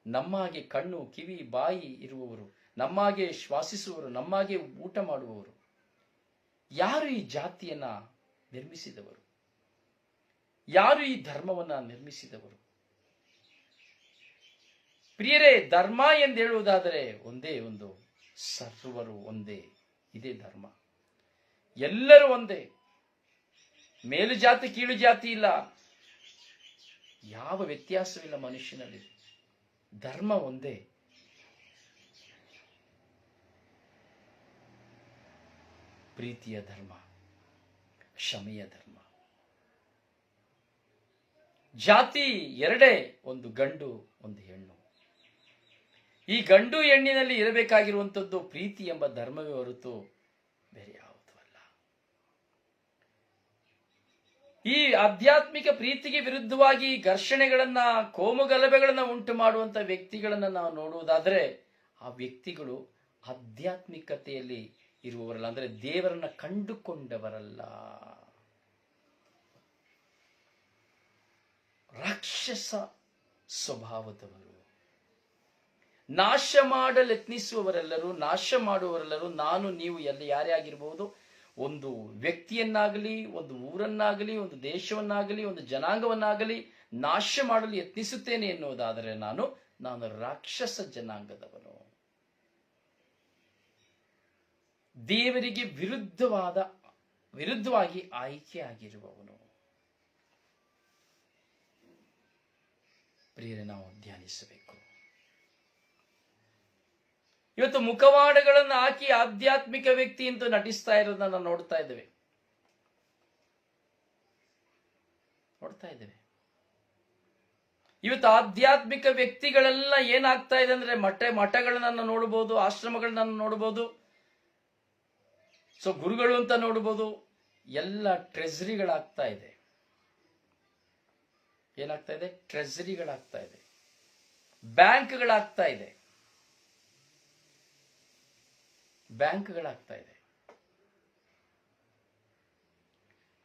S1: ನಮ್ಮಾಗೆ ಕಣ್ಣು, ಕಿವಿ, ಬಾಯಿ ಇರುವವರು, ನಮ್ಮಾಗೆ ಶ್ವಾಸಿಸುವವರು, ನಮ್ಮಾಗೆ ಊಟ ಮಾಡುವವರು. ಯಾರು ಈ ಜಾತಿಯನ್ನ ನಿರ್ಮಿಸಿದವರು? ಯಾರು ಈ ಧರ್ಮವನ್ನ ನಿರ್ಮಿಸಿದವರು? ಪ್ರಿಯರೇ, ಧರ್ಮ ಎಂದು ಹೇಳುವುದಾದರೆ ಒಂದೇ ಒಂದು, ಸರ್ವರು ಒಂದೇ. ಇದೇ ಧರ್ಮ. ಎಲ್ಲರೂ ಒಂದೇ. ಮೇಲು ಜಾತಿ ಕೀಳು ಜಾತಿ ಇಲ್ಲ, ಯಾವ ವ್ಯತ್ಯಾಸವಿಲ್ಲ ಮನುಷ್ಯನಲ್ಲಿ. ಧರ್ಮ ಒಂದೇ. ಪ್ರೀತಿಯ ಧರ್ಮ, ಕ್ಷಮೆಯ ಧರ್ಮ. ಜಾತಿ ಎರಡೇ, ಒಂದು ಗಂಡು, ಒಂದು ಹೆಣ್ಣು. ಈ ಗಂಡು ಹೆಣ್ಣಿನಲ್ಲಿ ಇರಬೇಕಾಗಿರುವಂಥದ್ದು ಪ್ರೀತಿ ಎಂಬ ಧರ್ಮವೇ ಹೊರತು ಬೇರೆ ಯಾವುದೂ ಅಲ್ಲ. ಈ ಆಧ್ಯಾತ್ಮಿಕ ಪ್ರೀತಿಗೆ ವಿರುದ್ಧವಾಗಿ ಘರ್ಷಣೆಗಳನ್ನ, ಕೋಮುಗಲಭೆಗಳನ್ನ ಉಂಟು ಮಾಡುವಂತ ವ್ಯಕ್ತಿಗಳನ್ನ ನಾವು ನೋಡುವುದಾದರೆ ಆ ವ್ಯಕ್ತಿಗಳು ಆಧ್ಯಾತ್ಮಿಕತೆಯಲ್ಲಿ ಇರುವವರಲ್ಲ, ಅಂದ್ರೆ ದೇವರನ್ನ ಕಂಡುಕೊಂಡವರಲ್ಲ. ರಾಕ್ಷಸ ಸ್ವಭಾವದವರು. ನಾಶ ಮಾಡಲು ಯತ್ನಿಸುವವರೆಲ್ಲರೂ, ನಾಶ ಮಾಡುವವರೆಲ್ಲರೂ, ನಾನು ನೀವು ಎಲ್ಲ ಯಾರೇ ಆಗಿರಬಹುದು, ಒಂದು ವ್ಯಕ್ತಿಯನ್ನಾಗಲಿ, ಒಂದು ಊರನ್ನಾಗಲಿ, ಒಂದು ದೇಶವನ್ನಾಗಲಿ, ಒಂದು ಜನಾಂಗವನ್ನಾಗಲಿ ನಾಶ ಮಾಡಲು ಯತ್ನಿಸುತ್ತೇನೆ ಎನ್ನುವುದಾದರೆ ನಾನು ರಾಕ್ಷಸ ಜನಾಂಗದವನು. ದೇವರಿಗೆ ವಿರುದ್ಧವಾಗಿ ಆಯ್ಕೆಯಾಗಿರುವವನು. ಪ್ರಿಯರೇ, ನಾವು ಧ್ಯಾನಿಸಬೇಕು. ಇವತ್ತು ಮುಖವಾಡಗಳನ್ನು ಹಾಕಿ ಆಧ್ಯಾತ್ಮಿಕ ವ್ಯಕ್ತಿ ಅಂತ ನಟಿಸ್ತಾ ಇರೋದನ್ನ ನಾವು ನೋಡ್ತಾ ಇದ್ದೇವೆ. ಇವತ್ತು ಆಧ್ಯಾತ್ಮಿಕ ವ್ಯಕ್ತಿಗಳೆಲ್ಲ ಏನಾಗ್ತಾ ಇದೆ ಅಂದ್ರೆ ಮಠಗಳನ್ನ ನೋಡಬಹುದು, ಆಶ್ರಮಗಳನ್ನ ನೋಡಬಹುದು, ಸೊ ಗುರುಗಳು ಅಂತ ನೋಡಬಹುದು, ಎಲ್ಲ ಟ್ರೆಜರಿಗಳಾಗ್ತಾ ಇದೆ. ಏನಾಗ್ತಾ ಇದೆ? ಟ್ರೆಸರಿಗಳಾಗ್ತಾ ಇದೆ, ಬ್ಯಾಂಕ್ಗಳಾಗ್ತಾ ಇದೆ,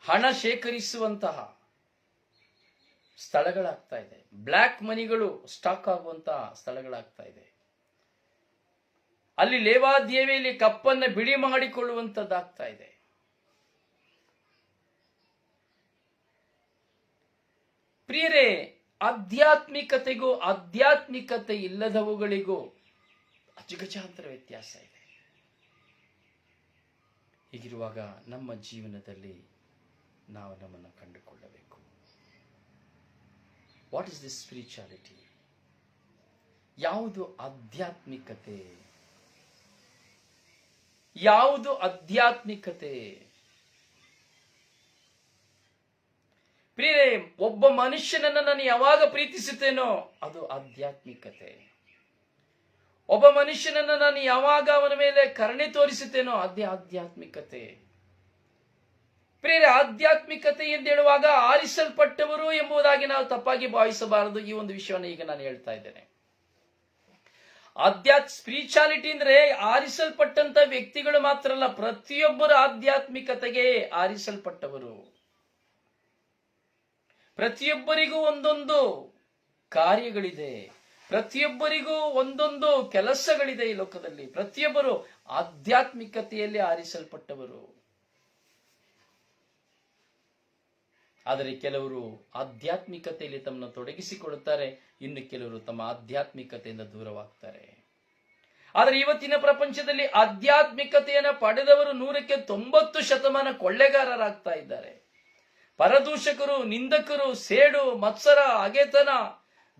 S1: ಹಣ ಶೇಖರಿಸುವಂತಹ ಸ್ಥಳಗಳಾಗ್ತಾ ಇದೆ, ಬ್ಲ್ಯಾಕ್ ಮನಿಗಳು ಸ್ಟಾಕ್ ಆಗುವಂತಹ ಸ್ಥಳಗಳಾಗ್ತಾ ಇದೆ. ಅಲ್ಲಿ ಲೇವಾದೇವಿಯಲ್ಲಿ ಕಪ್ಪನ್ನು ಬಿಳಿ ಮಾಡಿಕೊಳ್ಳುವಂತದ್ದಾಗ್ತಾ ಇದೆ. ಪ್ರಿಯರೇ, ಆಧ್ಯಾತ್ಮಿಕತೆಗೂ ಆಧ್ಯಾತ್ಮಿಕತೆ ಇಲ್ಲದವುಗಳಿಗೂ ಅಜಗಜಾಂತರ ವ್ಯತ್ಯಾಸ ಇದೆ. ಹೀಗಿರುವಾಗ ನಮ್ಮ ಜೀವನದಲ್ಲಿ ನಾವು ನಮ್ಮನ್ನು ಕಂಡುಕೊಳ್ಳಬೇಕು. What is this spirituality? ಯಾವುದು ಆಧ್ಯಾತ್ಮಿಕತೆ? ಯಾವುದು ಆಧ್ಯಾತ್ಮಿಕತೆ? ಪ್ರಿಯರೇ, ಒಬ್ಬ ಮನುಷ್ಯನನ್ನು ನಾನು ಯಾವಾಗ ಪ್ರೀತಿಸುತ್ತೇನೋ ಅದು ಆಧ್ಯಾತ್ಮಿಕತೆ. ಒಬ್ಬ ಮನುಷ್ಯನನ್ನು ನಾನು ಯಾವಾಗ ಅವನ ಮೇಲೆ ಕರುಣೆ ತೋರಿಸುತ್ತೇನೋ ಅದೇ ಆಧ್ಯಾತ್ಮಿಕತೆ. ಪ್ರಿಯರೇ, ಆಧ್ಯಾತ್ಮಿಕತೆ ಎಂದು ಹೇಳುವಾಗ ಆರಿಸಲ್ಪಟ್ಟವರು ಎಂಬುದಾಗಿ ನಾವು ತಪ್ಪಾಗಿ ಭಾವಿಸಬಾರದು. ಈ ಒಂದು ವಿಷಯವನ್ನು ಈಗ ನಾನು ಹೇಳ್ತಾ ಇದ್ದೇನೆ. ಸ್ಪಿರಿಚುಯಾಲಿಟಿ ಅಂದ್ರೆ ಆರಿಸಲ್ಪಟ್ಟಂತ ವ್ಯಕ್ತಿಗಳು ಮಾತ್ರ ಅಲ್ಲ, ಪ್ರತಿಯೊಬ್ಬರು ಆಧ್ಯಾತ್ಮಿಕತೆಗೆ ಆರಿಸಲ್ಪಟ್ಟವರು. ಪ್ರತಿಯೊಬ್ಬರಿಗೂ ಒಂದೊಂದು ಕಾರ್ಯಗಳಿದೆ, ಪ್ರತಿಯೊಬ್ಬರಿಗೂ ಒಂದೊಂದು ಕೆಲಸಗಳಿದೆ ಈ ಲೋಕದಲ್ಲಿ. ಪ್ರತಿಯೊಬ್ಬರು ಆಧ್ಯಾತ್ಮಿಕತೆಯಲ್ಲಿ ಆರಿಸಲ್ಪಟ್ಟವರು. ಆದರೆ ಕೆಲವರು ಆಧ್ಯಾತ್ಮಿಕತೆಯಲ್ಲಿ ತಮ್ಮನ್ನು ತೊಡಗಿಸಿಕೊಳ್ಳುತ್ತಾರೆ, ಇನ್ನು ಕೆಲವರು ತಮ್ಮ ಆಧ್ಯಾತ್ಮಿಕತೆಯಿಂದ ದೂರವಾಗ್ತಾರೆ. ಆದರೆ ಇವತ್ತಿನ ಪ್ರಪಂಚದಲ್ಲಿ ಆಧ್ಯಾತ್ಮಿಕತೆಯನ್ನು ಪಡೆದವರು 100% ಕೊಳ್ಳೆಗಾರರಾಗ್ತಾ ಇದ್ದಾರೆ. ಪರದೂಷಕರು, ನಿಂದಕರು, ಸೇಡು, ಮತ್ಸರ, ಹಗೆತನ,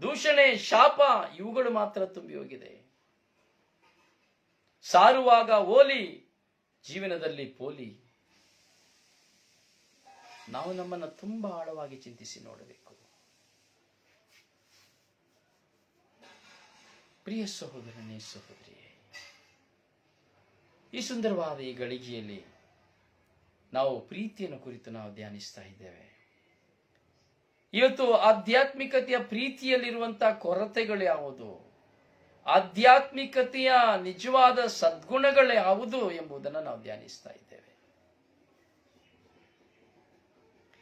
S1: ದೂಷಣೆ, ಶಾಪ ಇವುಗಳು ಮಾತ್ರ ತುಂಬಿ ಹೋಗಿದೆ. ಸಾರುವಾಗ ಓಲಿ, ಜೀವನದಲ್ಲಿ ಪೋಲಿ. ನಾವು ನಮ್ಮನ್ನು ತುಂಬಾ ಆಳವಾಗಿ ಚಿಂತಿಸಿ ನೋಡಬೇಕು. ಪ್ರಿಯ ಸಹೋದರನೇ, ಸಹೋದರಿಯೇ, ಈ ಸುಂದರವಾದ ಈ ಗಳಿಗೆಯಲ್ಲಿ ನಾವು ಪ್ರೀತಿಯನ್ನು ಕುರಿತು ನಾವು ಧ್ಯಾನಿಸ್ತಾ ಇದ್ದೇವೆ. ಇವತ್ತು ಆಧ್ಯಾತ್ಮಿಕತೆಯ ಪ್ರೀತಿಯಲ್ಲಿರುವಂತಹ ಕೊರತೆಗಳು ಯಾವುದು, ಆಧ್ಯಾತ್ಮಿಕತೆಯ ನಿಜವಾದ ಸದ್ಗುಣಗಳು ಯಾವುದು ಎಂಬುದನ್ನು ನಾವು ಧ್ಯಾನಿಸ್ತಾ ಇದ್ದೇವೆ.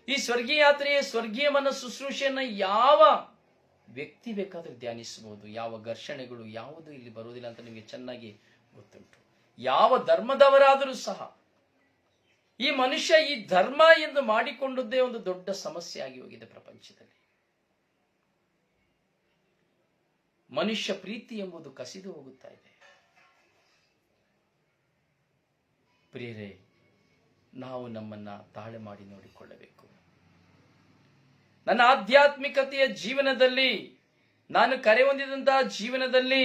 S1: ಈ ಸ್ವರ್ಗೀಯ ಯಾತ್ರೆಯ ಸ್ವರ್ಗೀಯ ಮನ ಶುಶ್ರೂಷೆಯನ್ನ ಯಾವ ವ್ಯಕ್ತಿ ಬೇಕಾದರೂ ಧ್ಯಾನಿಸಬಹುದು. ಯಾವ ಘರ್ಷಣೆಗಳು ಯಾವುದು ಇಲ್ಲಿ ಬರುವುದಿಲ್ಲ ಅಂತ ನಿಮಗೆ ಚೆನ್ನಾಗಿ ಗೊತ್ತುಂಟು. ಯಾವ ಧರ್ಮದವರಾದರೂ ಸಹ ಈ ಮನುಷ್ಯ ಈ ಧರ್ಮ ಎಂದು ಮಾಡಿಕೊಂಡದ್ದೇ ಒಂದು ದೊಡ್ಡ ಸಮಸ್ಯೆ ಆಗಿ ಹೋಗಿದೆ ಪ್ರಪಂಚದಲ್ಲಿ. ಮನುಷ್ಯ ಪ್ರೀತಿ ಎಂಬುದು ಕಸಿದು ಹೋಗುತ್ತಾ ಇದೆ. ಪ್ರಿಯರೇ, ನಾವು ನಮ್ಮನ್ನ ತಾಳೆ ಮಾಡಿ ನೋಡಿಕೊಳ್ಳಬೇಕು. ನನ್ನ ಆಧ್ಯಾತ್ಮಿಕತೆಯ ಜೀವನದಲ್ಲಿ, ನಾನು ಕರೆ ಹೊಂದಿದಂತಹ ಜೀವನದಲ್ಲಿ,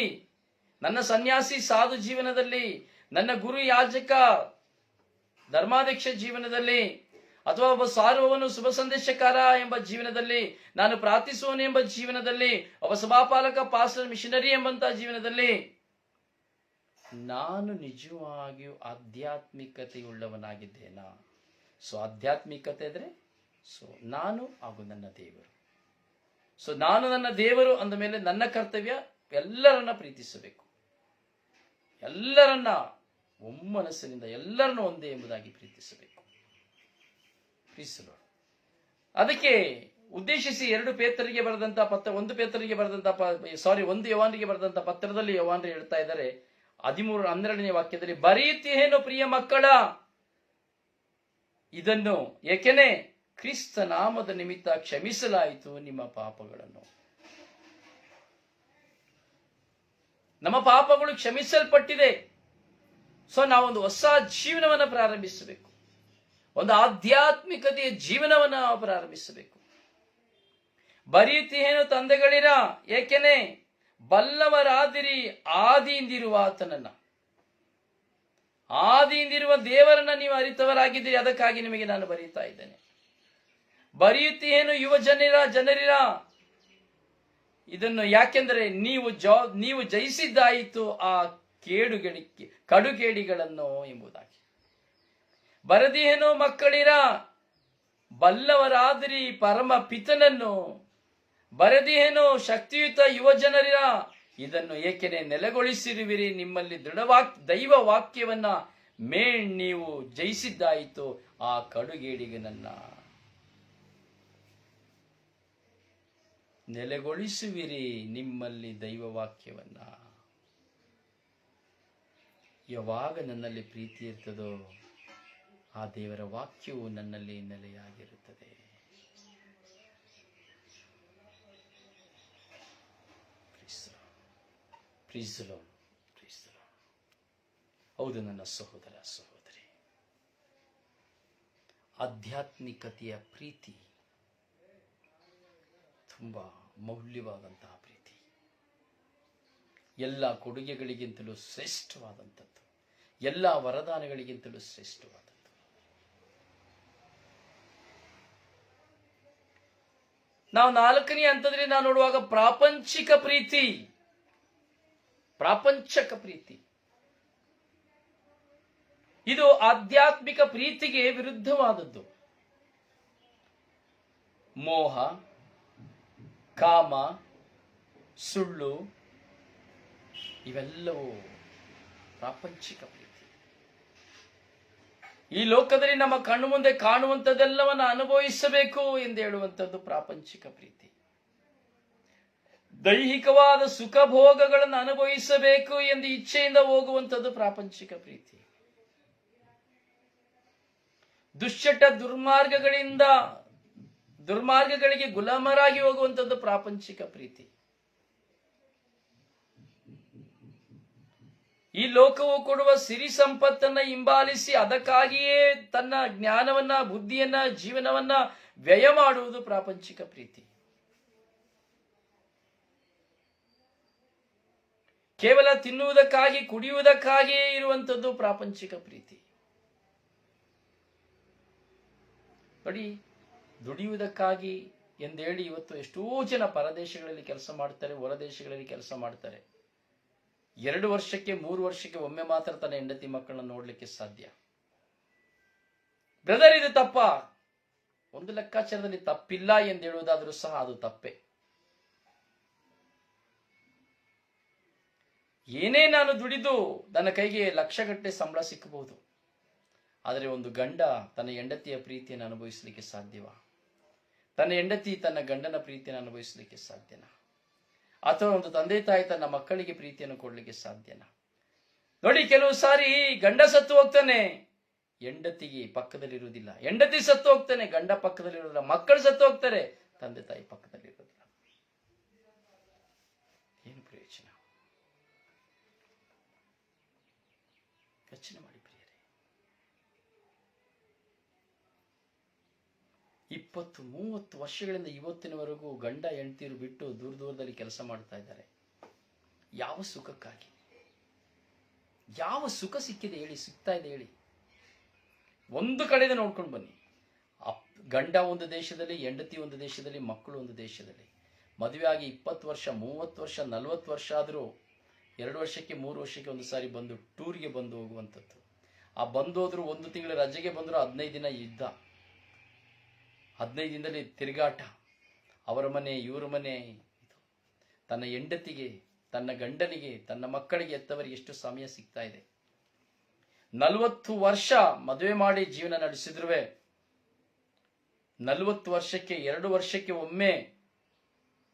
S1: ನನ್ನ ಸನ್ಯಾಸಿ ಸಾಧು ಜೀವನದಲ್ಲಿ, ನನ್ನ ಗುರು ಯಾಜಕ ಧರ್ಮಾಧ್ಯಕ್ಷ ಜೀವನದಲ್ಲಿ, ಅಥವಾ ಒಬ್ಬ ಸಾರುವವನು ಶುಭ ಸಂದೇಶಕಾರ ಎಂಬ ಜೀವನದಲ್ಲಿ, ನಾನು ಪ್ರಾರ್ಥಿಸುವವನು ಎಂಬ ಜೀವನದಲ್ಲಿ, ಒಬ್ಬ ಸಭಾಪಾಲಕ, ಪಾಸ್ಟರ್, ಮಿಷನರಿ ಎಂಬಂತಹ ಜೀವನದಲ್ಲಿ ನಾನು ನಿಜವಾಗಿಯೂ ಆಧ್ಯಾತ್ಮಿಕತೆಯುಳ್ಳವನಾಗಿದ್ದೇನಾ? ಆಧ್ಯಾತ್ಮಿಕತೆ ಅಂದ್ರೆ ನಾನು ಹಾಗೂ ನನ್ನ ದೇವರು. ನಾನು ನನ್ನ ದೇವರು ಅಂದ ಮೇಲೆ ನನ್ನ ಕರ್ತವ್ಯ ಎಲ್ಲರನ್ನ ಪ್ರೀತಿಸಬೇಕು, ಎಲ್ಲರನ್ನ ಒಮ್ಮನಸ್ಸಿನಿಂದ ಎಲ್ಲರನ್ನು ಒಂದೇ ಎಂಬುದಾಗಿ ಪ್ರೀತಿಸಬೇಕು. ಅದಕ್ಕೆ ಉದ್ದೇಶಿಸಿ 1 ಯೋವಾನರಿಗೆ ಬರೆದಂತ ಪತ್ರದಲ್ಲಿ ಯೋವಾನರು ಹೇಳ್ತಾ ಇದ್ದಾರೆ 13-12ನೇ ವಾಕ್ಯದಲ್ಲಿ, ಬರೆಯುತ್ತೇನೋ ಪ್ರಿಯ ಮಕ್ಕಳ, ಇದನ್ನು ಏಕೆನೆ ಕ್ರಿಸ್ತ ನಾಮದ ನಿಮಿತ್ತ ಕ್ಷಮಿಸಲಾಯಿತು ನಿಮ್ಮ ಪಾಪಗಳನ್ನು. ನಮ್ಮ ಪಾಪಗಳು ಕ್ಷಮಿಸಲ್ಪಟ್ಟಿದೆ. ನಾವೊಂದು ಹೊಸ ಜೀವನವನ್ನು ಪ್ರಾರಂಭಿಸಬೇಕು, ಒಂದು ಆಧ್ಯಾತ್ಮಿಕತೆಯ ಜೀವನವನ್ನು ನಾವು ಪ್ರಾರಂಭಿಸಬೇಕು. ಬರೀತೇನು ತಂದೆಗಳಿರ, ಏಕೆನೆ ಬಲ್ಲವರಾದಿರಿ ಆದಿಯಿಂದಿರುವ ಆತನನ್ನ, ಆದಿಯಿಂದಿರುವ ದೇವರನ್ನ ನೀವು ಅರಿತವರಾಗಿದ್ದೀರಿ, ಅದಕ್ಕಾಗಿ ನಿಮಗೆ ನಾನು ಬರೀತಾ ಇದ್ದೇನೆ. ಬರೆಯುತ್ತೇನು ಯುವ ಜನರಿರ, ಇದನ್ನು ಯಾಕೆಂದರೆ ನೀವು ಜಯಿಸಿದ್ದಾಯಿತು ಆ ಕಡುಗೇಡಿಗಳನ್ನು ಎಂಬುದಾಗಿ. ಬರದೇನೋ ಮಕ್ಕಳಿರ, ಬಲ್ಲವರಾದಿರಿ ಪರಮ ಪಿತನನ್ನು, ಬರೆದಿಯೇನು ಶಕ್ತಿಯುತ ಯುವ ಜನರ ಇದನ್ನು ಏಕೆನೆ ನೆಲೆಗೊಳಿಸಿರುವಿರಿ, ನಿಮ್ಮಲ್ಲಿ ದೈವ ವಾಕ್ಯವನ್ನ ನೀವು ಜಯಿಸಿದ್ದಾಯಿತು ಆ ಕಡುಗೇಡಿಗನನ್ನ. ನೆಲೆಗೊಳಿಸುವಿರಿ ನಿಮ್ಮಲ್ಲಿ ದೈವ ವಾಕ್ಯವನ್ನ. ಯಾವಾಗ ನನ್ನಲ್ಲಿ ಪ್ರೀತಿ ಇರ್ತದೋ ಆ ದೇವರ ವಾಕ್ಯವು ನನ್ನಲ್ಲಿ ನೆಲೆಯಾಗಿರುತ್ತದೆ. ಹೌದು ನನ್ನ ಸಹೋದರ ಸಹೋದರಿ, ಆಧ್ಯಾತ್ಮಿಕತೆಯ ಪ್ರೀತಿ ತುಂಬಾ ಮೌಲ್ಯವಾದಂತಹ ಪ್ರೀತಿ, ಎಲ್ಲ ಕೊಡುಗೆಗಳಿಗಿಂತಲೂ ಶ್ರೇಷ್ಠವಾದಂಥದ್ದು, ಎಲ್ಲ ವರದಾನಗಳಿಗಿಂತಲೂ ಶ್ರೇಷ್ಠವಾದದ್ದು. ನಾವು 4ನೇ ಹಂತದಲ್ಲಿ ನಾವು ನೋಡುವಾಗ ಪ್ರಾಪಂಚಿಕ ಪ್ರೀತಿ. ಇದು ಆಧ್ಯಾತ್ಮಿಕ ಪ್ರೀತಿಗೆ ವಿರುದ್ಧವಾದದ್ದು. ಮೋಹ, ಕಾಮ, ಸುಳ್ಳು ಇವೆಲ್ಲವೂ ಪ್ರಾಪಂಚಿಕ ಪ್ರೀತಿ. ಈ ಲೋಕದಲ್ಲಿ ನಮ್ಮ ಕಣ್ಣು ಮುಂದೆ ಕಾಣುವಂಥದ್ದೆಲ್ಲವನ್ನ ಅನುಭವಿಸಬೇಕು ಎಂದು ಹೇಳುವಂಥದ್ದು ಪ್ರಾಪಂಚಿಕ ಪ್ರೀತಿ. ದೈಹಿಕವಾದ ಸುಖಭೋಗಗಳನ್ನು ಅನುಭವಿಸಬೇಕು ಎಂದು ಇಚ್ಛೆಯಿಂದ ಹೋಗುವಂಥದ್ದು ಪ್ರಾಪಂಚಿಕ ಪ್ರೀತಿ. ದುಶ್ಚಟ ದುರ್ಮಾರ್ಗಗಳಿಗೆ ಗುಲಾಮರಾಗಿ ಹೋಗುವಂಥದ್ದು ಪ್ರಾಪಂಚಿಕ ಪ್ರೀತಿ. ಈ ಲೋಕವು ಕೊಡುವ ಸಿರಿ ಸಂಪತ್ತನ್ನ ಹಿಂಬಾಲಿಸಿ ಅದಕ್ಕಾಗಿಯೇ ತನ್ನ ಜ್ಞಾನವನ್ನ, ಬುದ್ಧಿಯನ್ನ, ಜೀವನವನ್ನ ವ್ಯಯ ಮಾಡುವುದು ಪ್ರಾಪಂಚಿಕ ಪ್ರೀತಿ. ಕೇವಲ ತಿನ್ನುವುದಕ್ಕಾಗಿ, ಕುಡಿಯುವುದಕ್ಕಾಗಿಯೇ ಇರುವಂಥದ್ದು ಪ್ರಾಪಂಚಿಕ ಪ್ರೀತಿ. ನೋಡಿ, ದುಡಿಯುವುದಕ್ಕಾಗಿ ಎಂದೇಳಿ ಇವತ್ತು ಎಷ್ಟೋ ಜನ ಪರದೇಶಗಳಲ್ಲಿ ಕೆಲಸ ಮಾಡ್ತಾರೆ, ಹೊರ ದೇಶಗಳಲ್ಲಿ ಕೆಲಸ ಮಾಡ್ತಾರೆ. 2 ವರ್ಷಕ್ಕೆ 3 ವರ್ಷಕ್ಕೆ ಒಮ್ಮೆ ಮಾತ್ರ ತನ್ನ ಹೆಂಡತಿ ಮಕ್ಕಳನ್ನ ನೋಡ್ಲಿಕ್ಕೆ ಸಾಧ್ಯ. ಬ್ರದರ್, ಇದು ತಪ್ಪ? ಒಂದು ಲೆಕ್ಕಾಚಾರದಲ್ಲಿ ತಪ್ಪಿಲ್ಲ ಎಂದು ಹೇಳುವುದಾದ್ರೂ ಸಹ ಅದು ತಪ್ಪೆ. ಏನೇ ನಾನು ದುಡಿದು ನನ್ನ ಕೈಗೆ ಲಕ್ಷಗಟ್ಟಲೆ ಸಂಬಳ ಸಿಕ್ಕಬಹುದು, ಆದರೆ ಒಂದು ಗಂಡ ತನ್ನ ಹೆಂಡತಿಯ ಪ್ರೀತಿಯನ್ನು ಅನುಭವಿಸಲಿಕ್ಕೆ ಸಾಧ್ಯವಾ? ತನ್ನ ಹೆಂಡತಿ ತನ್ನ ಗಂಡನ ಪ್ರೀತಿಯನ್ನು ಅನುಭವಿಸಲಿಕ್ಕೆ ಸಾಧ್ಯನಾ? ಅಥವಾ ಒಂದು ತಂದೆ ತಾಯಿ ತನ್ನ ಮಕ್ಕಳಿಗೆ ಪ್ರೀತಿಯನ್ನು ಕೊಡಲಿಕ್ಕೆ ಸಾಧ್ಯನಾ? ನೋಡಿ, ಕೆಲವು ಸಾರಿ ಗಂಡ ಸತ್ತು ಹೋಗ್ತಾನೆ, ಹೆಂಡತಿಗೆ ಪಕ್ಕದಲ್ಲಿರುವುದಿಲ್ಲ. ಹೆಂಡತಿ ಸತ್ತು ಹೋಗ್ತಾನೆ, ಗಂಡ ಪಕ್ಕದಲ್ಲಿರುವುದಿಲ್ಲ. ಮಕ್ಕಳು ಸತ್ತು ಹೋಗ್ತಾರೆ, ತಂದೆ ತಾಯಿ ಪಕ್ಕದಲ್ಲಿರುವುದಿಲ್ಲ. ಏನು ಪ್ರಯೋಜನ? ಯೋಚನೆ ಮಾಡಿ ಪ್ರಿಯರೇ. 20-30 ವರ್ಷಗಳಿಂದ ಇವತ್ತಿನವರೆಗೂ ಗಂಡ ಹೆಂಡತಿಯರು ಬಿಟ್ಟು ದೂರದಲ್ಲಿ ಕೆಲಸ ಮಾಡ್ತಾ ಇದ್ದಾರೆ. ಯಾವ ಸುಖಕ್ಕಾಗಿ? ಯಾವ ಸುಖ ಸಿಕ್ಕಿದೆ ಹೇಳಿ? ಸಿಗ್ತಾ ಇದೆ ಹೇಳಿ? ಒಂದು ಕಡೆಯಿಂದ ನೋಡ್ಕೊಂಡು ಬನ್ನಿ. ಗಂಡ ಒಂದು ದೇಶದಲ್ಲಿ, ಹೆಂಡತಿ ಒಂದು ದೇಶದಲ್ಲಿ, ಮಕ್ಕಳು ಒಂದು ದೇಶದಲ್ಲಿ. ಮದುವೆ ಆಗಿ 20 ವರ್ಷ, 30 ವರ್ಷ, 40 ವರ್ಷ ಆದರೂ 2 ವರ್ಷಕ್ಕೆ 3 ವರ್ಷಕ್ಕೆ ಒಂದು ಸಾರಿ ಬಂದು ಟೂರ್ಗೆ ಬಂದು ಹೋಗುವಂಥದ್ದು. ಆ ಬಂದೋದ್ರು 1 ತಿಂಗಳ ರಜೆಗೆ ಬಂದ್ರು 15 ದಿನ ಯುದ್ಧ, 15 ದಿನದಲ್ಲಿ ತಿರುಗಾಟ, ಅವರ ಮನೆ ಇವರ ಮನೆ. ತನ್ನ ಹೆಂಡತಿಗೆ, ತನ್ನ ಗಂಡನಿಗೆ, ತನ್ನ ಮಕ್ಕಳಿಗೆ, ಎತ್ತವರಿಗೆ ಎಷ್ಟು ಸಮಯ ಸಿಗ್ತಾ ಇದೆ? 40 ವರ್ಷ ಮದುವೆ ಮಾಡಿ ಜೀವನ ನಡೆಸಿದ್ರು 40 ವರ್ಷಕ್ಕೆ 2 ವರ್ಷಕ್ಕೆ ಒಮ್ಮೆ